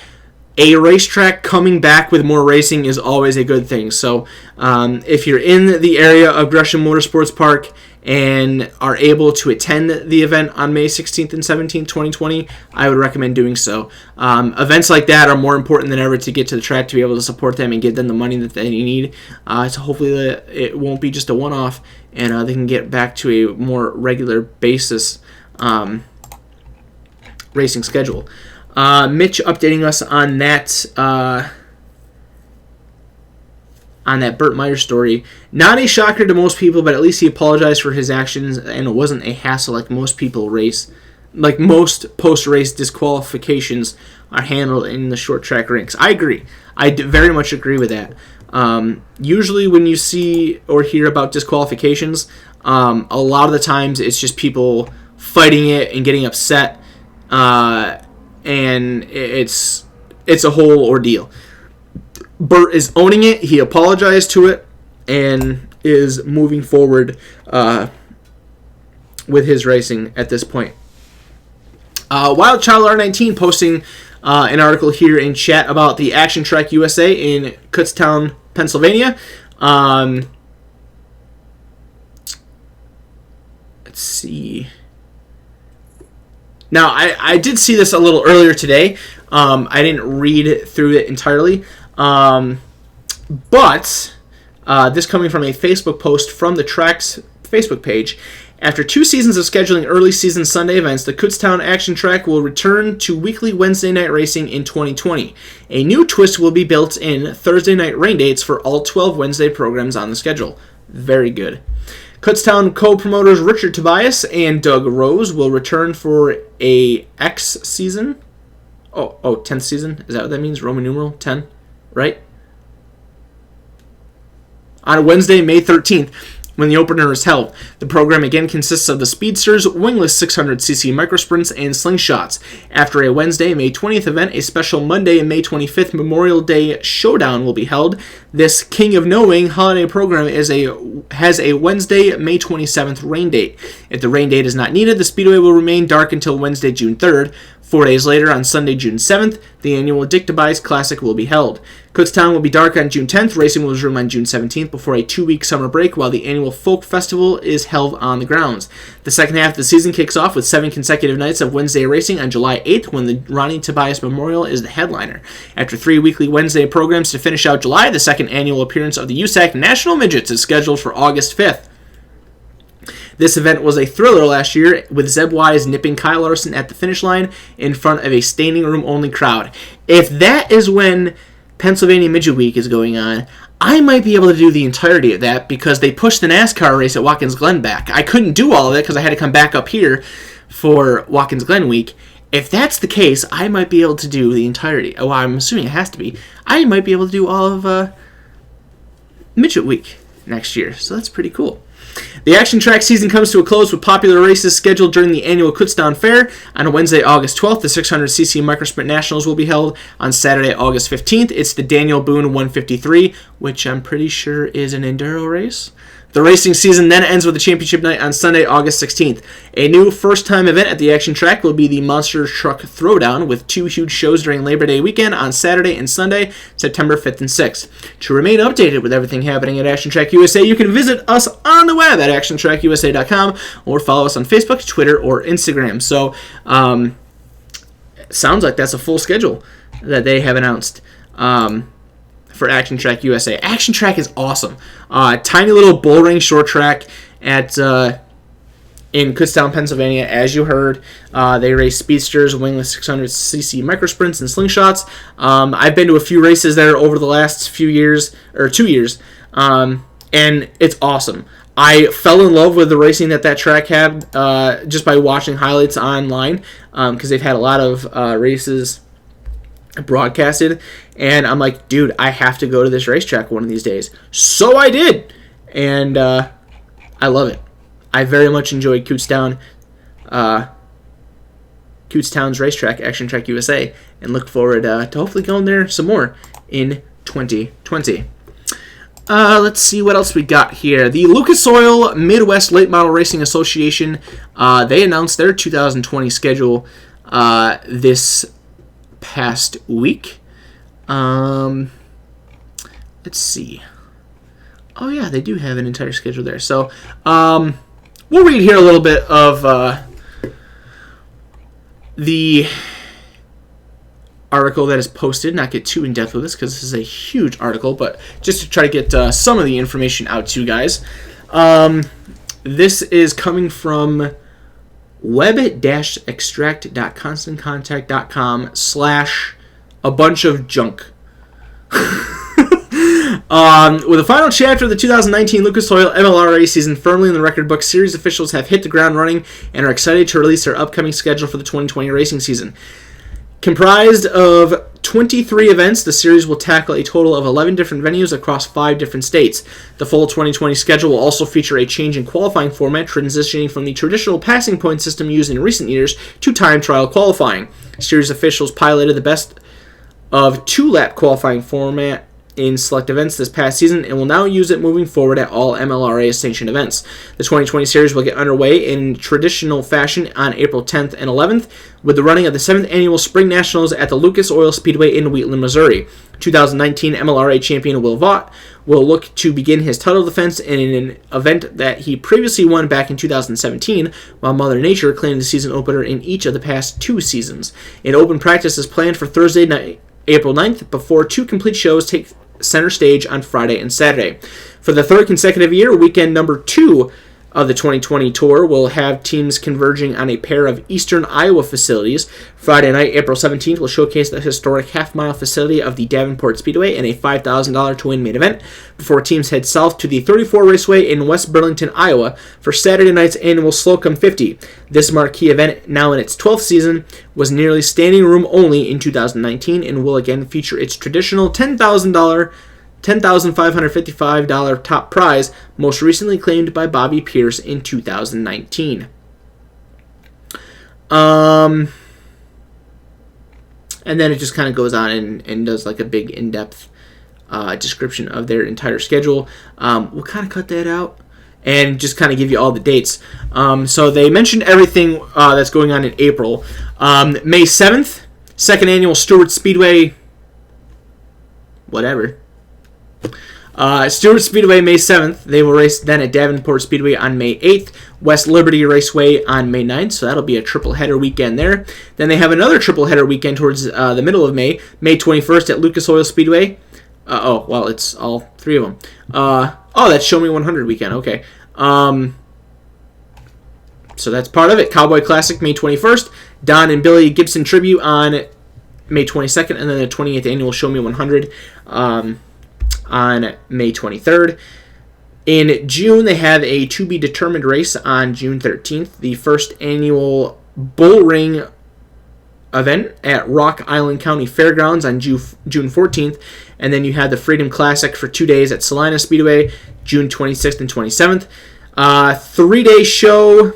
a racetrack coming back with more racing is always a good thing. So if you're in the area of Gresham Motorsports Park and are able to attend the event on May 16th and 17th, 2020, I would recommend doing so. Events like that are more important than ever to get to the track to be able to support them and get them the money that they need. So hopefully it won't be just a one-off and they can get back to a more regular basis racing schedule. Mitch updating us on that Burt Myers story. Not a shocker to most people, but at least he apologized for his actions, and it wasn't a hassle like most people race like most post-race disqualifications are handled in the short track ranks. I agree. Very much agree with that. Usually when you see or hear about disqualifications, a lot of the times it's just people fighting it and getting upset, and it's a whole ordeal. Burt is owning it. He apologized to it and is moving forward with his racing at this point. Wild Child R19 posting an article here in chat about the Action Track USA in Kutztown, Pennsylvania. Let's see. Now, I did see this a little earlier today. I didn't read through it entirely. But this coming from a Facebook post from the track's Facebook page. After 2 seasons of scheduling early season Sunday events, the Kutztown Action Track will return to weekly Wednesday night racing in 2020. A new twist will be built in Thursday night rain dates for all 12 Wednesday programs on the schedule. Very good. Kutztown co-promoters Richard Tobias and Doug Rose will return for a X season. 10th season? Is that what that means? Roman numeral 10, right? On Wednesday, May 13th, when the opener is held. The program again consists of the Speedsters, wingless 600cc microsprints, and slingshots. After a Wednesday, May 20th event, a special Monday, May 25th Memorial Day Showdown will be held. This King of Knowing holiday program has a Wednesday, May 27th rain date. If the rain date is not needed, the Speedway will remain dark until Wednesday, June 3rd. 4 days later, on Sunday, June 7th, the annual Dick Tobias Classic will be held. Kutztown will be dark on June 10th. Racing will resume on June 17th before a 2-week summer break while the annual Folk Festival is held on the grounds. The second half of the season kicks off with 7 consecutive nights of Wednesday racing on July 8th when the Ronnie Tobias Memorial is the headliner. After 3 weekly Wednesday programs to finish out July, the second annual appearance of the USAC National Midgets is scheduled for August 5th. This event was a thriller last year, with Zeb Wise nipping Kyle Larson at the finish line in front of a standing room only crowd. If that is when Pennsylvania Midget Week is going on, I might be able to do the entirety of that because they pushed the NASCAR race at Watkins Glen back. I couldn't do all of it because I had to come back up here for Watkins Glen Week. If that's the case, I might be able to do the entirety. Well, I'm assuming it has to be. I might be able to do all of Midget Week next year, so that's pretty cool. The Action Track season comes to a close with popular races scheduled during the annual Kutztown Fair. On Wednesday, August 12th, the 600cc Microsprint Nationals will be held. On Saturday, August 15th, it's the Daniel Boone 153, which I'm pretty sure is an enduro race. The racing season then ends with a championship night on Sunday, August 16th. A new first-time event at the Action Track will be the Monster Truck Throwdown, with 2 huge shows during Labor Day weekend on Saturday and Sunday, September 5th and 6th. To remain updated with everything happening at Action Track USA, you can visit us on the web at actiontrackusa.com or follow us on Facebook, Twitter, or Instagram. So, sounds like that's a full schedule that they have announced. For Action Track USA. Action Track is awesome. Tiny little bull ring short track at in Kutztown, Pennsylvania. As you heard, they race speedsters, wingless 600cc microsprints, and slingshots. I've been to a few races there over the last few years, or 2 years, and it's awesome. I fell in love with the racing that track had just by watching highlights online because they've had a lot of races broadcasted, and I'm like, dude, I have to go to this racetrack one of these days. So I did, and I love it. I very much enjoyed Kutztown's racetrack, Action Track USA, and look forward to hopefully going there some more in 2020. Let's see what else we got here. The Lucas Oil Midwest Late Model Racing Association, they announced their 2020 schedule this past week. Let's see. Oh yeah, they do have an entire schedule there. So we'll read here a little bit of the article that is posted. Not get too in depth with this because this is a huge article, but just to try to get some of the information out to you guys. This is coming from web-extract.constantcontact.com/a bunch of junk. With the final chapter of the 2019 Lucas Oil MLRA season firmly in the record book, series officials have hit the ground running and are excited to release their upcoming schedule for the 2020 racing season. Comprised of 23 events, the series will tackle a total of 11 different venues across 5 different states. The full 2020 schedule will also feature a change in qualifying format, transitioning from the traditional passing point system used in recent years to time trial qualifying. Series officials piloted the best of 2-lap qualifying format in select events this past season and will now use it moving forward at all MLRA sanctioned events. The 2020 series will get underway in traditional fashion on April 10th and 11th with the running of the 7th annual Spring Nationals at the Lucas Oil Speedway in Wheatland, Missouri. 2019 MLRA champion Will Vaught will look to begin his title defense in an event that he previously won back in 2017, while Mother Nature claimed the season opener in each of the past 2 seasons. An open practice is planned for Thursday night, April 9th, before 2 complete shows take center stage on Friday and Saturday. For the 3rd consecutive year, weekend number 2 of the 2020 tour will have teams converging on a pair of eastern Iowa facilities. Friday night, April 17th, will showcase the historic half-mile facility of the Davenport Speedway in a $5,000 to win main event, before teams head south to the 34 Raceway in West Burlington, Iowa, for Saturday night's annual Slocum 50. This marquee event, now in its 12th season, was nearly standing room only in 2019 and will again feature its traditional $10,555 top prize, most recently claimed by Bobby Pierce in 2019. And then it just kind of goes on and does like a big in-depth description of their entire schedule. We'll kind of cut that out and just kind of give you all the dates. So they mentioned everything that's going on in April. May 7th, 2nd annual Stewart Speedway, whatever. Stewart Speedway, May 7th. They will race then at Davenport Speedway on May 8th. West Liberty Raceway on May 9th, so that'll be a triple-header weekend there. Then they have another triple-header weekend towards the middle of May. May 21st at Lucas Oil Speedway. It's all 3 of them. That's Show Me 100 weekend. Okay. So that's part of it. Cowboy Classic, May 21st. Don and Billy Gibson Tribute on May 22nd. And then the 28th annual Show Me 100 on May 23rd. In June, they have a to-be-determined race on June 13th, the first annual Bull Ring event at Rock Island County Fairgrounds on June 14th, and then you have the Freedom Classic for 2 days at Salina Speedway, June 26th and 27th. 3-day show,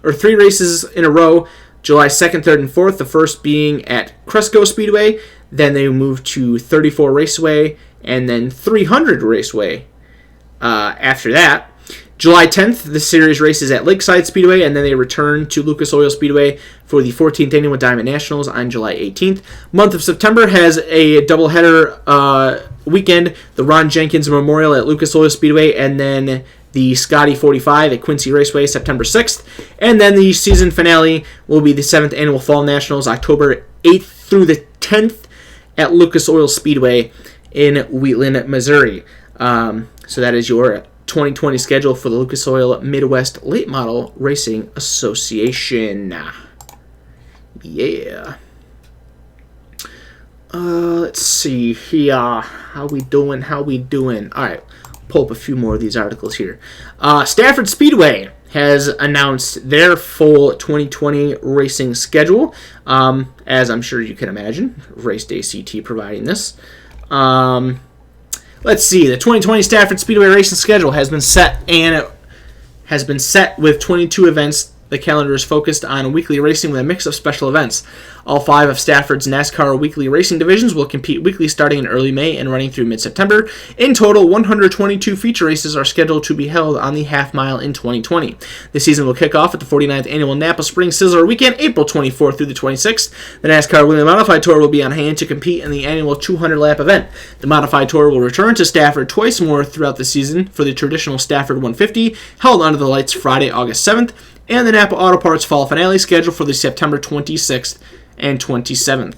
or 3 races in a row, July 2nd, 3rd, and 4th, the first being at Cresco Speedway, then they move to 34 Raceway, and then 300 Raceway after that. July 10th, the series races at Lakeside Speedway, and then they return to Lucas Oil Speedway for the 14th Annual Diamond Nationals on July 18th. Month of September has a doubleheader weekend, the Ron Jenkins Memorial at Lucas Oil Speedway, and then the Scotty 45 at Quincy Raceway September 6th. And then the season finale will be the 7th Annual Fall Nationals October 8th through the 10th at Lucas Oil Speedway in Wheatland, Missouri. So that is your 2020 schedule for the Lucas Oil Midwest Late Model Racing Association. Yeah. Let's see here. How we doing? All right. Pull up a few more of these articles here. Stafford Speedway has announced their full 2020 racing schedule. As I'm sure you can imagine, Race Day CT providing this. Let's see. The 2020 Stafford Speedway racing schedule has been set, and it has been set with 22 events. The calendar is focused on weekly racing with a mix of special events. All 5 of Stafford's NASCAR weekly racing divisions will compete weekly starting in early May and running through mid-September. In total, 122 feature races are scheduled to be held on the half mile in 2020. The season will kick off at the 49th Annual Napa Spring Sizzler Weekend, April 24th through the 26th. The NASCAR Wheeling Modified Tour will be on hand to compete in the annual 200-lap event. The Modified Tour will return to Stafford twice more throughout the season for the traditional Stafford 150, held under the lights Friday, August 7th, and the Napa Auto Parts Fall Finale scheduled for the September 26th and 27th.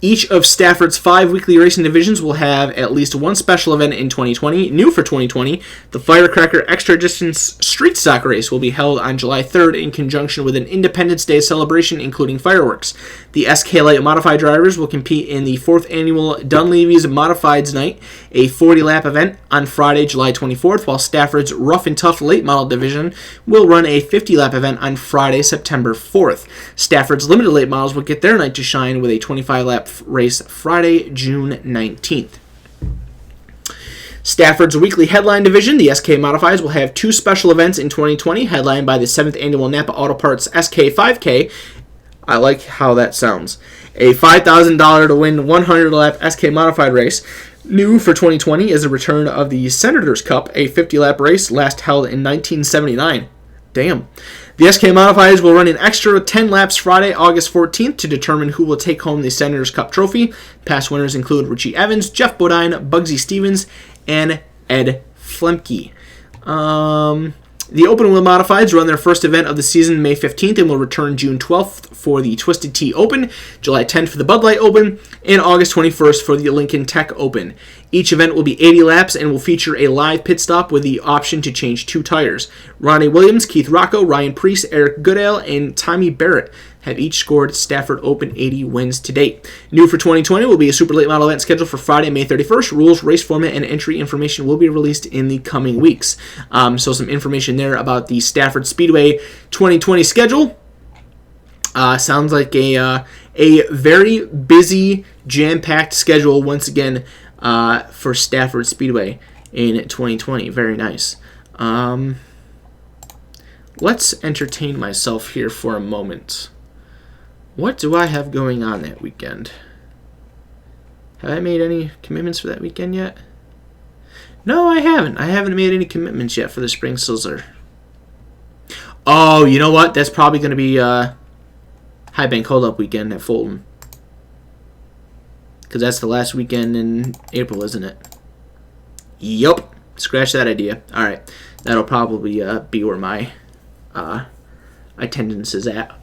Each of Stafford's 5 weekly racing divisions will have at least one special event in 2020. New for 2020, the Firecracker Extra Distance Street Stock Race will be held on July 3rd in conjunction with an Independence Day celebration, including fireworks. The SK Light Modified drivers will compete in the 4th annual Dunleavy's Modifieds Night, a 40-lap event on Friday, July 24th, while Stafford's Rough and Tough Late Model division will run a 50-lap event on Friday, September 4th. Stafford's Limited Late Models will get their night to shine with a 25-lap race Friday, June 19th. Stafford's weekly headline division, the SK Modifieds, will have 2 special events in 2020, headlined by the 7th annual Napa Auto Parts SK 5K. I like how that sounds. A $5,000 to win 100-lap SK Modified race. New for 2020 is the return of the Senators Cup, a 50-lap race last held in 1979. Damn. The SK Modifieds will run an extra 10 laps Friday, August 14th to determine who will take home the Senators Cup trophy. Past winners include Richie Evans, Jeff Bodine, Bugsy Stevens, and Ed Flemke. The Open Wheel Modifieds run their first event of the season May 15th and will return June 12th for the Twisted Tea Open, July 10th for the Bud Light Open, and August 21st for the Lincoln Tech Open. Each event will be 80 laps and will feature a live pit stop with the option to change 2 tires. Ronnie Williams, Keith Rocco, Ryan Preece, Eric Goodale, and Tommy Barrett have each scored Stafford Open 80 wins to date. New for 2020 will be a super late model event scheduled for Friday, May 31st. Rules, race format, and entry information will be released in the coming weeks. So some information there about the Stafford Speedway 2020 schedule. Sounds like a very busy, jam-packed schedule once again for Stafford Speedway in 2020. Very nice. Let's entertain myself here for a moment. What do I have going on that weekend? Have I made any commitments for that weekend yet? No, I haven't. I haven't made any commitments yet for the Spring Sizzler. Oh, you know what? That's probably going to be High Bank Hold-Up weekend at Fulton. Because that's the last weekend in April, isn't it? Yup. Scratch that idea. Alright. That'll probably be where my attendance is at.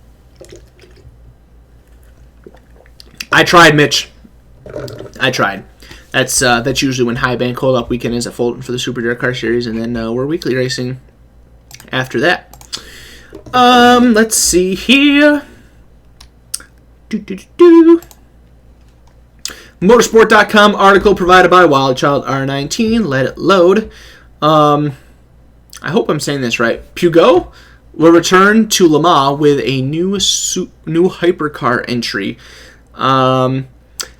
I tried, Mitch. I tried. That's usually when High Bank Hold-Up weekend is at Fulton for the Super Dirt Car Series, and then we're weekly racing after that. Let's see here. Motorsport.com article provided by Wildchild R19. Let it load. I hope I'm saying this right. Peugeot will return to Le Mans with a new hypercar entry.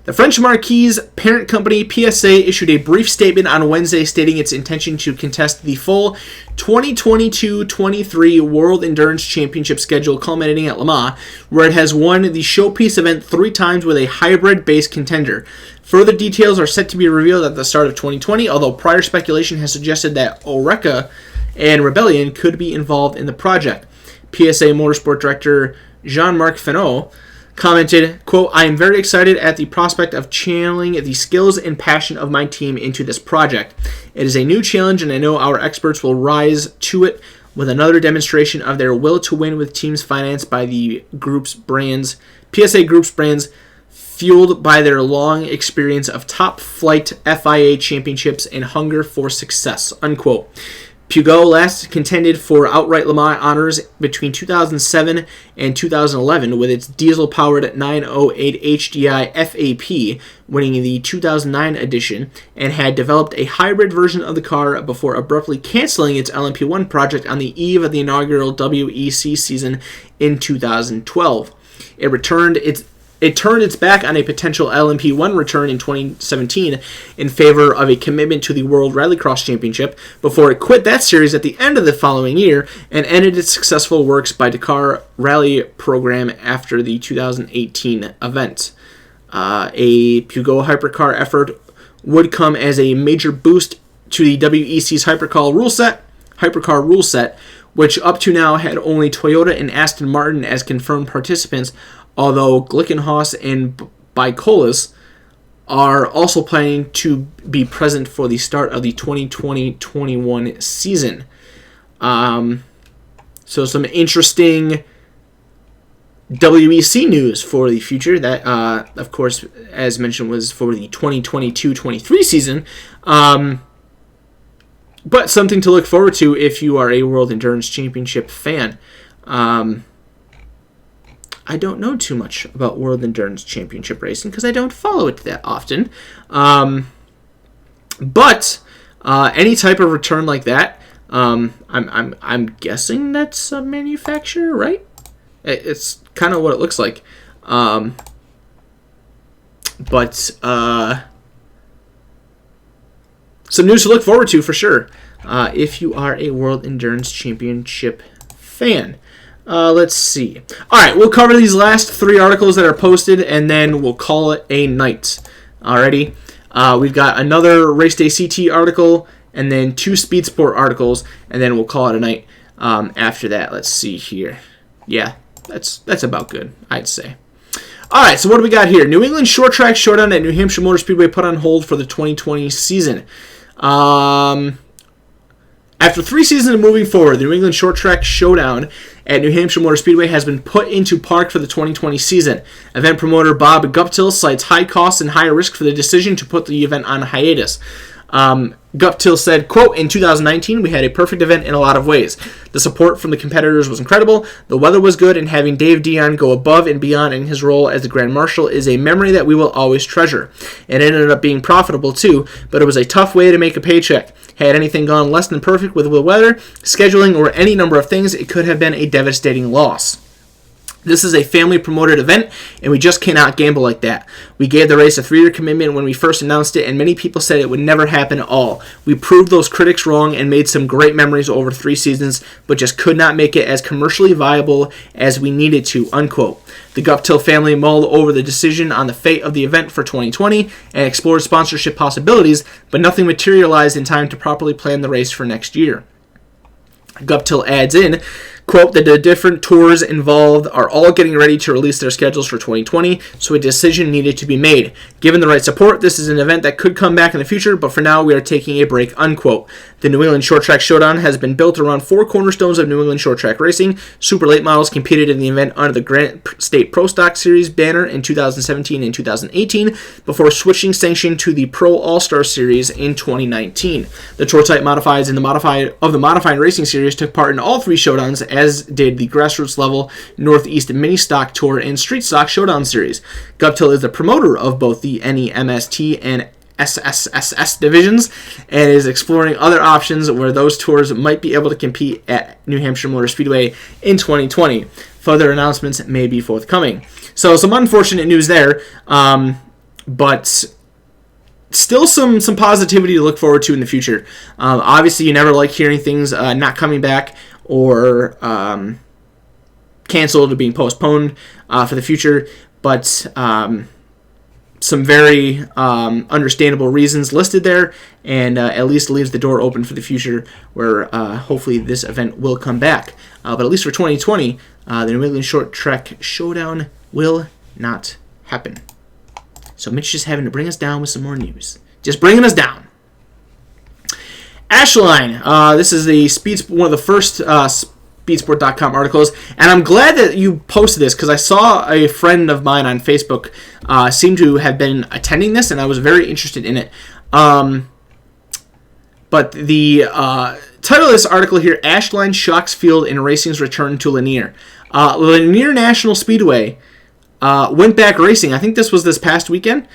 The French Marquis' parent company, PSA, issued a brief statement on Wednesday stating its intention to contest the full 2022-23 World Endurance Championship schedule culminating at Le Mans, where it has won the showpiece event 3 times with a hybrid-based contender. Further details are set to be revealed at the start of 2020, although prior speculation has suggested that Oreca and Rebellion could be involved in the project. PSA Motorsport Director Jean-Marc Fenot commented, quote, "I am very excited at the prospect of channeling the skills and passion of my team into this project. It is a new challenge, and I know our experts will rise to it with another demonstration of their will to win with teams financed by the group's brands, PSA Group's brands, fueled by their long experience of top-flight FIA championships and hunger for success," unquote. Peugeot last contended for outright Le Mans honors between 2007 and 2011 with its diesel-powered 908 HDI FAP, winning the 2009 edition, and had developed a hybrid version of the car before abruptly canceling its LMP1 project on the eve of the inaugural WEC season in 2012. It turned its back on a potential LMP1 return in 2017 in favor of a commitment to the World Rallycross Championship before it quit that series at the end of the following year and ended its successful works by Dakar Rally program after the 2018 event. A Peugeot hypercar effort would come as a major boost to the WEC's hypercar rule set, which up to now had only Toyota and Aston Martin as confirmed participants, although Glickenhaus and Bicolis are also planning to be present for the start of the 2020-21 season. So some interesting WEC news for the future. That, of course, as mentioned, was for the 2022-23 season. But something to look forward to if you are a World Endurance Championship fan. I don't know too much about World Endurance Championship racing because I don't follow it that often. But any type of return like that, I'm guessing that's a manufacturer, right? It's kind of what it looks like. But some news to look forward to for sure if you are a World Endurance Championship fan. Let's see. All right, we'll cover these last 3 articles that are posted, and then we'll call it a night. Alrighty. We've got another Race Day CT article, and then 2 Speed Sport articles, and then we'll call it a night after that. Let's see here. Yeah, that's about good, I'd say. All right, so what do we got here? New England Short Track Showdown at New Hampshire Motor Speedway put on hold for the 2020 season. After 3 seasons of moving forward, the New England Short Track Showdown at New Hampshire Motor Speedway has been put into park for the 2020 season. Event promoter Bob Guptill cites high costs and high risk for the decision to put the event on hiatus. Guptill said, quote, "In 2019, we had a perfect event in a lot of ways. The support from the competitors was incredible, the weather was good, and having Dave Dion go above and beyond in his role as the Grand Marshal is a memory that we will always treasure. It ended up being profitable too, but it was a tough way to make a paycheck. Had anything gone less than perfect with the weather, scheduling, or any number of things, it could have been a devastating loss. This is a family-promoted event, and we just cannot gamble like that. We gave the race a 3-year commitment when we first announced it, and many people said it would never happen at all. We proved those critics wrong and made some great memories over 3 seasons, but just could not make it as commercially viable as we needed to," unquote. The Guptill family mulled over the decision on the fate of the event for 2020 and explored sponsorship possibilities, but nothing materialized in time to properly plan the race for next year. Guptill adds in, quote, "that the different tours involved are all getting ready to release their schedules for 2020, so a decision needed to be made. Given the right support, this is an event that could come back in the future, but for now we are taking a break," unquote. The New England Short Track Showdown has been built around 4 cornerstones of New England short track racing. Super late models competed in the event under the Grant State Pro Stock Series banner in 2017 and 2018, before switching sanction to the Pro All-Star Series in 2019. The Short Type Modifieds in the Modified Racing Series took part in all 3 showdowns, as did the grassroots level Northeast Mini Stock Tour and Street Stock Showdown Series. Guptill is the promoter of both the NEMST and SSSS divisions and is exploring other options where those tours might be able to compete at New Hampshire Motor Speedway in 2020. Further announcements may be forthcoming. So some unfortunate news there, but still some positivity to look forward to in the future. Obviously, you never like hearing things not coming back or canceled or being postponed for the future, but some very understandable reasons listed there, and at least leaves the door open for the future where hopefully this event will come back. But at least for 2020, the New England Short Track Showdown will not happen. So Mitch just having to bring us down with some more news. Just bringing us down. Ashline. This is one of the first Speedsport.com articles, and I'm glad that you posted this because I saw a friend of mine on Facebook seem to have been attending this, and I was very interested in it. But the title of this article here, Ashline shocks field in racing's return to Lanier. Lanier National Speedway went back racing. I think this was this past weekend.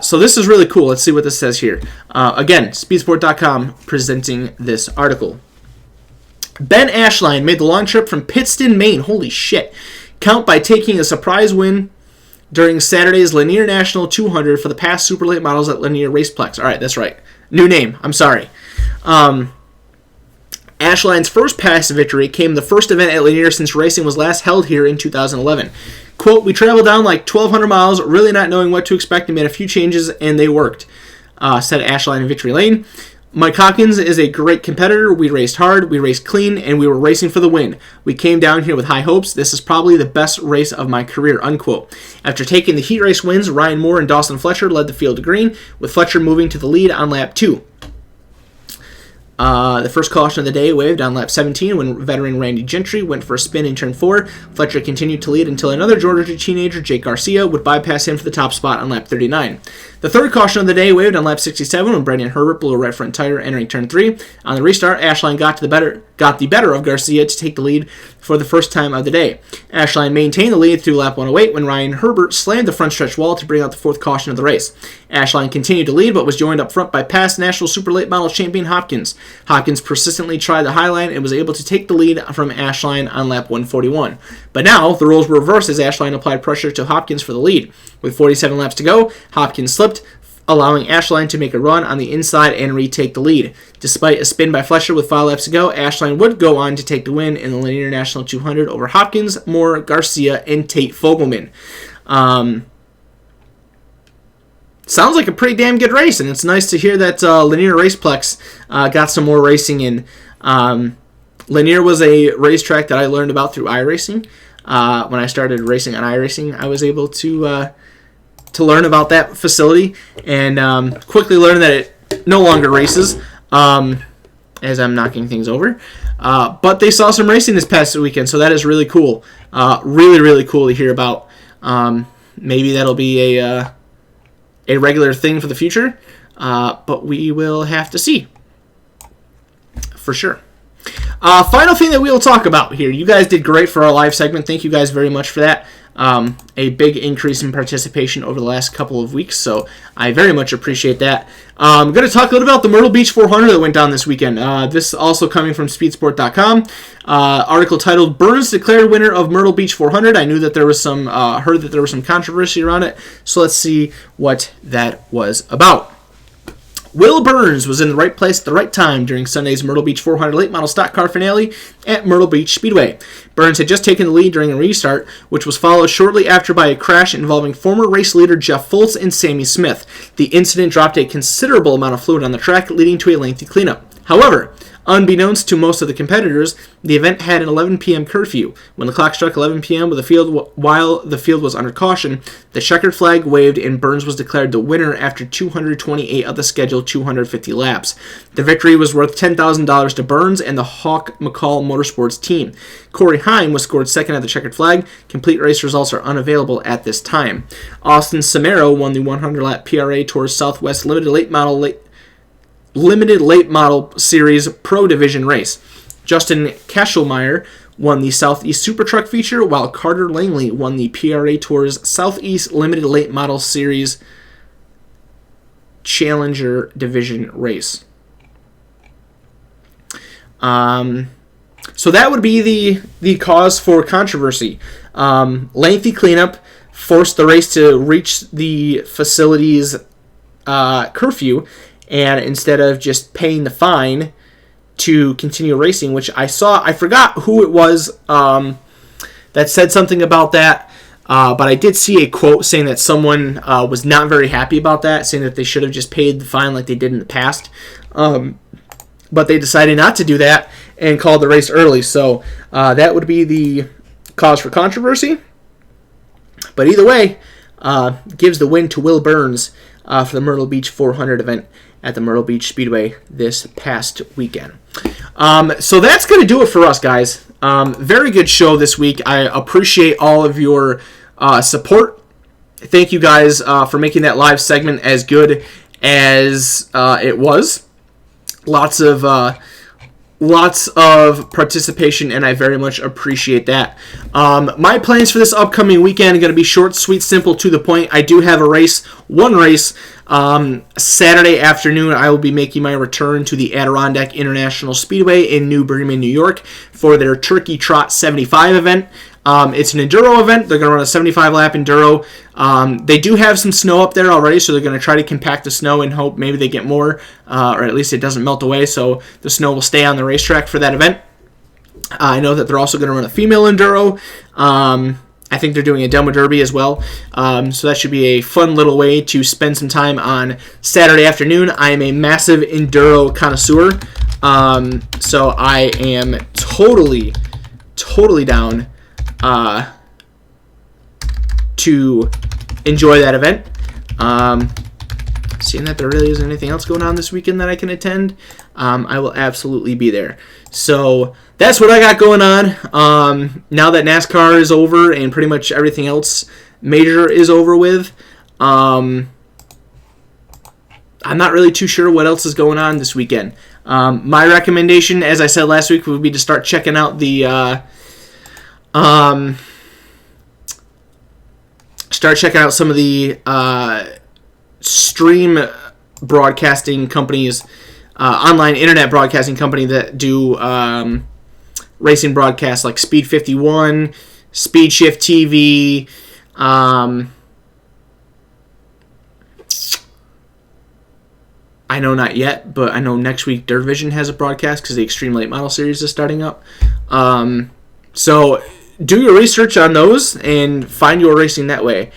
So this is really cool. Let's see what this says here. Again, Speedsport.com presenting this article. Ben Ashline made the long trip from Pittston, Maine. Holy shit. Count by taking a surprise win during Saturday's Lanier National 200 for the past super late models at Lanier Raceplex. All right, that's right. New name. I'm sorry. Ashline's first past victory came the first event at Lanier since racing was last held here in 2011. Quote, "We traveled down like 1,200 miles, really not knowing what to expect, and made a few changes, and they worked," said Ashline in Victory Lane. "Mike Hawkins is a great competitor. We raced hard, we raced clean, and we were racing for the win. We came down here with high hopes. This is probably the best race of my career," unquote. After taking the heat race wins, Ryan Moore and Dawson Fletcher led the field to green, with Fletcher moving to the lead on lap 2. The first caution of the day waved on lap 17 when veteran Randy Gentry went for a spin in turn 4. Fletcher continued to lead until another Georgia teenager, Jake Garcia, would bypass him for the top spot on lap 39. The third caution of the day waved on lap 67 when Brendan Herbert blew a right front tire entering turn 3. On the restart, Ashline got the better of Garcia to take the lead for the first time of the day. Ashline maintained the lead through lap 108 when Ryan Herbert slammed the front stretch wall to bring out the fourth caution of the race. Ashline continued to lead but was joined up front by past National Super Late Model champion Hopkins. Hopkins persistently tried the high line and was able to take the lead from Ashline on lap 141. But now, the roles were reversed as Ashline applied pressure to Hopkins for the lead. With 47 laps to go, Hopkins slipped, allowing Ashline to make a run on the inside and retake the lead. Despite a spin by Fletcher with 5 laps to go, Ashline would go on to take the win in the Linear National 200 over Hopkins, Moore, Garcia, and Tate Fogelman. Sounds like a pretty damn good race, and it's nice to hear that Linear Raceplex got some more racing in. Linear was a racetrack that I learned about through iRacing. When I started racing on iRacing, I was able to learn about that facility and quickly learn that it no longer races, as I'm knocking things over. But they saw some racing this past weekend, so that is really cool. Really, really cool to hear about. Maybe that'll be a regular thing for the future, but we will have to see for sure. Final thing that we will talk about here. You guys did great for our live segment. Thank you guys very much for that. A big increase in participation over the last couple of weeks, so I very much appreciate that. I'm going to talk a little about the Myrtle Beach 400 that went down this weekend. This also coming from speedsport.com. Article titled "Burns Declared Winner of Myrtle Beach 400." I knew that there was heard that there was some controversy around it, so let's see what that was about. Will Burns was in the right place at the right time during Sunday's Myrtle Beach 400 late model stock car finale at Myrtle Beach Speedway. Burns had just taken the lead during a restart, which was followed shortly after by a crash involving former race leader Jeff Fultz and Sammy Smith. The incident dropped a considerable amount of fluid on the track, leading to a lengthy cleanup. However, unbeknownst to most of the competitors, the event had an 11 p.m. curfew. When the clock struck 11 p.m. while the field was under caution, the checkered flag waved and Burns was declared the winner after 228 of the scheduled 250 laps. The victory was worth $10,000 to Burns and the Hawk McCall Motorsports team. Corey Heim was scored second at the checkered flag. Complete race results are unavailable at this time. Austin Samaro won the 100-lap PRA Tours Southwest Limited Late Model Series Pro Division race. Justin Kashelmeyer won the Southeast Super Truck feature, while Carter Langley won the PRA Tours Southeast Limited Late Model Series Challenger Division race. So that would be the cause for controversy. Lengthy cleanup forced the race to reach the facility's curfew, and instead of just paying the fine to continue racing, which I forgot who it was that said something about that, but I did see a quote saying that someone was not very happy about that, saying that they should have just paid the fine like they did in the past. But they decided not to do that and called the race early, so that would be the cause for controversy. But either way, gives the win to Will Burns for the Myrtle Beach 400 event at the Myrtle Beach Speedway this past weekend. So that's going to do it for us, guys. Very good show this week. I appreciate all of your support. Thank you guys for making that live segment as good as it was. Lots of participation, and I very much appreciate that. My plans for this upcoming weekend are going to be short, sweet, simple, to the point. I do have one race. Saturday afternoon, I will be making my return to the Adirondack International Speedway in New Bremen, New York for their Turkey Trot 75 event. It's an enduro event. They're going to run a 75-lap enduro. They do have some snow up there already, so they're going to try to compact the snow and hope maybe they get more, or at least it doesn't melt away, so the snow will stay on the racetrack for that event. I know that they're also going to run a female enduro. I think they're doing a demo derby as well. So that should be a fun little way to spend some time on Saturday afternoon. I am a massive enduro connoisseur, so I am totally down to enjoy that event. seeing that there really isn't anything else going on this weekend that I can attend, I will absolutely be there. So that's what I got going on. Now that NASCAR is over and pretty much everything else major is over with, I'm not really too sure what else is going on this weekend. My recommendation, as I said last week, would be to start checking out the some of the stream broadcasting companies, online internet broadcasting company that do racing broadcasts like Speed 51, Speed Shift TV. I know not yet, but I know next week Dirt Vision has a broadcast because the Extreme Late Model Series is starting up. So do your research on those and find your racing that way,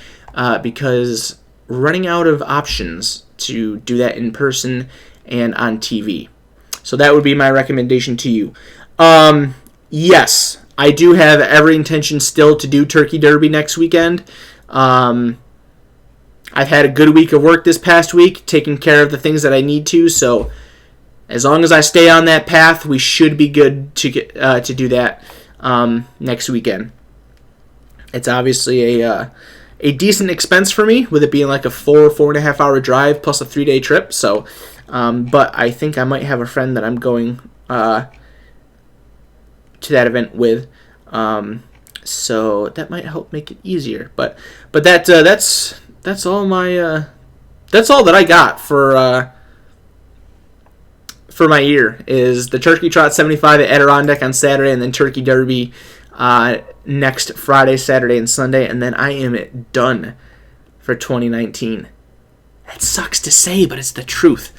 because we're running out of options to do that in person and on TV. So that would be my recommendation to you. Yes, I do have every intention still to do Turkey Derby next weekend. I've had a good week of work this past week, taking care of the things that I need to, so as long as I stay on that path, we should be good to get to do that next weekend. It's obviously a decent expense for me, with it being like a 4.5 hour drive plus a 3-day trip, so but I think I might have a friend that I'm going to that event with, so that might help make it easier, but that's all my that's all that I got for my year, is the Turkey Trot 75 at Adirondack on Saturday, and then Turkey Derby next Friday, Saturday, and Sunday, and then I am done for 2019. That sucks to say, but it's the truth.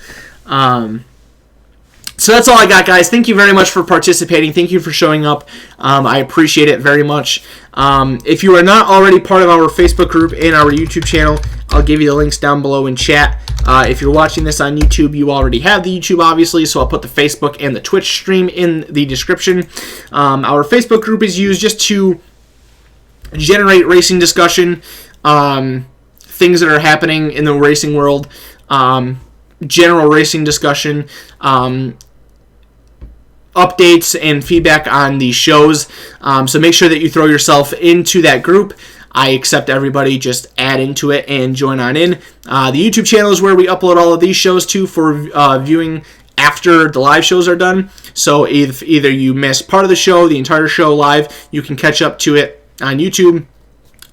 So that's all I got, guys. Thank you very much for participating. Thank you for showing up. I appreciate it very much. If you are not already part of our Facebook group and our YouTube channel, I'll give you the links down below in chat. If you're watching this on YouTube, you already have the YouTube, obviously, so I'll put the Facebook and the Twitch stream in the description. Our Facebook group is used just to generate racing discussion, things that are happening in the racing world, general racing discussion, updates and feedback on the shows. So make sure that you throw yourself into that group. I accept everybody. Just add into it and join on in. The YouTube channel is where we upload all of these shows to for viewing after the live shows are done. So if either you miss part of the show, the entire show live, you can catch up to it on YouTube.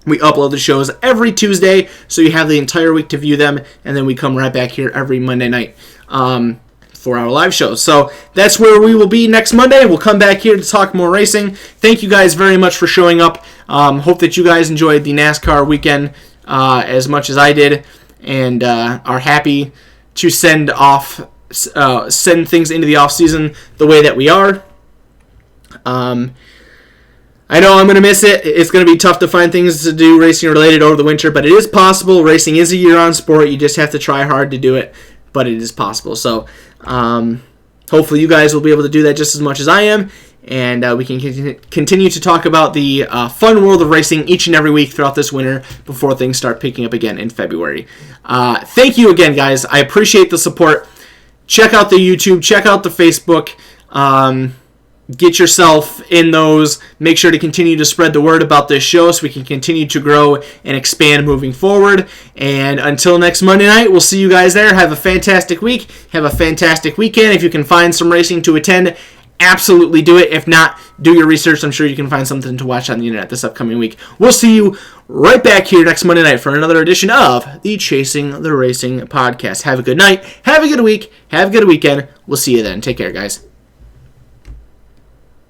We upload the shows every Tuesday, so you have the entire week to view them, and then we come right back here every Monday night for our live shows. So that's where we will be next Monday. We'll come back here to talk more racing. Thank you guys very much for showing up. Hope that you guys enjoyed the NASCAR weekend as much as I did, and are happy to send things into the off season the way that we are. I know I'm going to miss it. It's going to be tough to find things to do racing related over the winter, but it is possible. Racing is a year-round sport. You just have to try hard to do it, but it is possible. So hopefully you guys will be able to do that just as much as I am, and we can continue to talk about the fun world of racing each and every week throughout this winter before things start picking up again in February. Thank you again, guys. I appreciate the support. Check out the YouTube. Check out the Facebook. Get yourself in those. Make sure to continue to spread the word about this show so we can continue to grow and expand moving forward. And until next Monday night, we'll see you guys there. Have a fantastic week. Have a fantastic weekend. If you can find some racing to attend, absolutely do it. If not, do your research. I'm sure you can find something to watch on the internet this upcoming week. We'll see you right back here next Monday night for another edition of the Chasing the Racing podcast. Have a good night. Have a good week. Have a good weekend. We'll see you then. Take care, guys.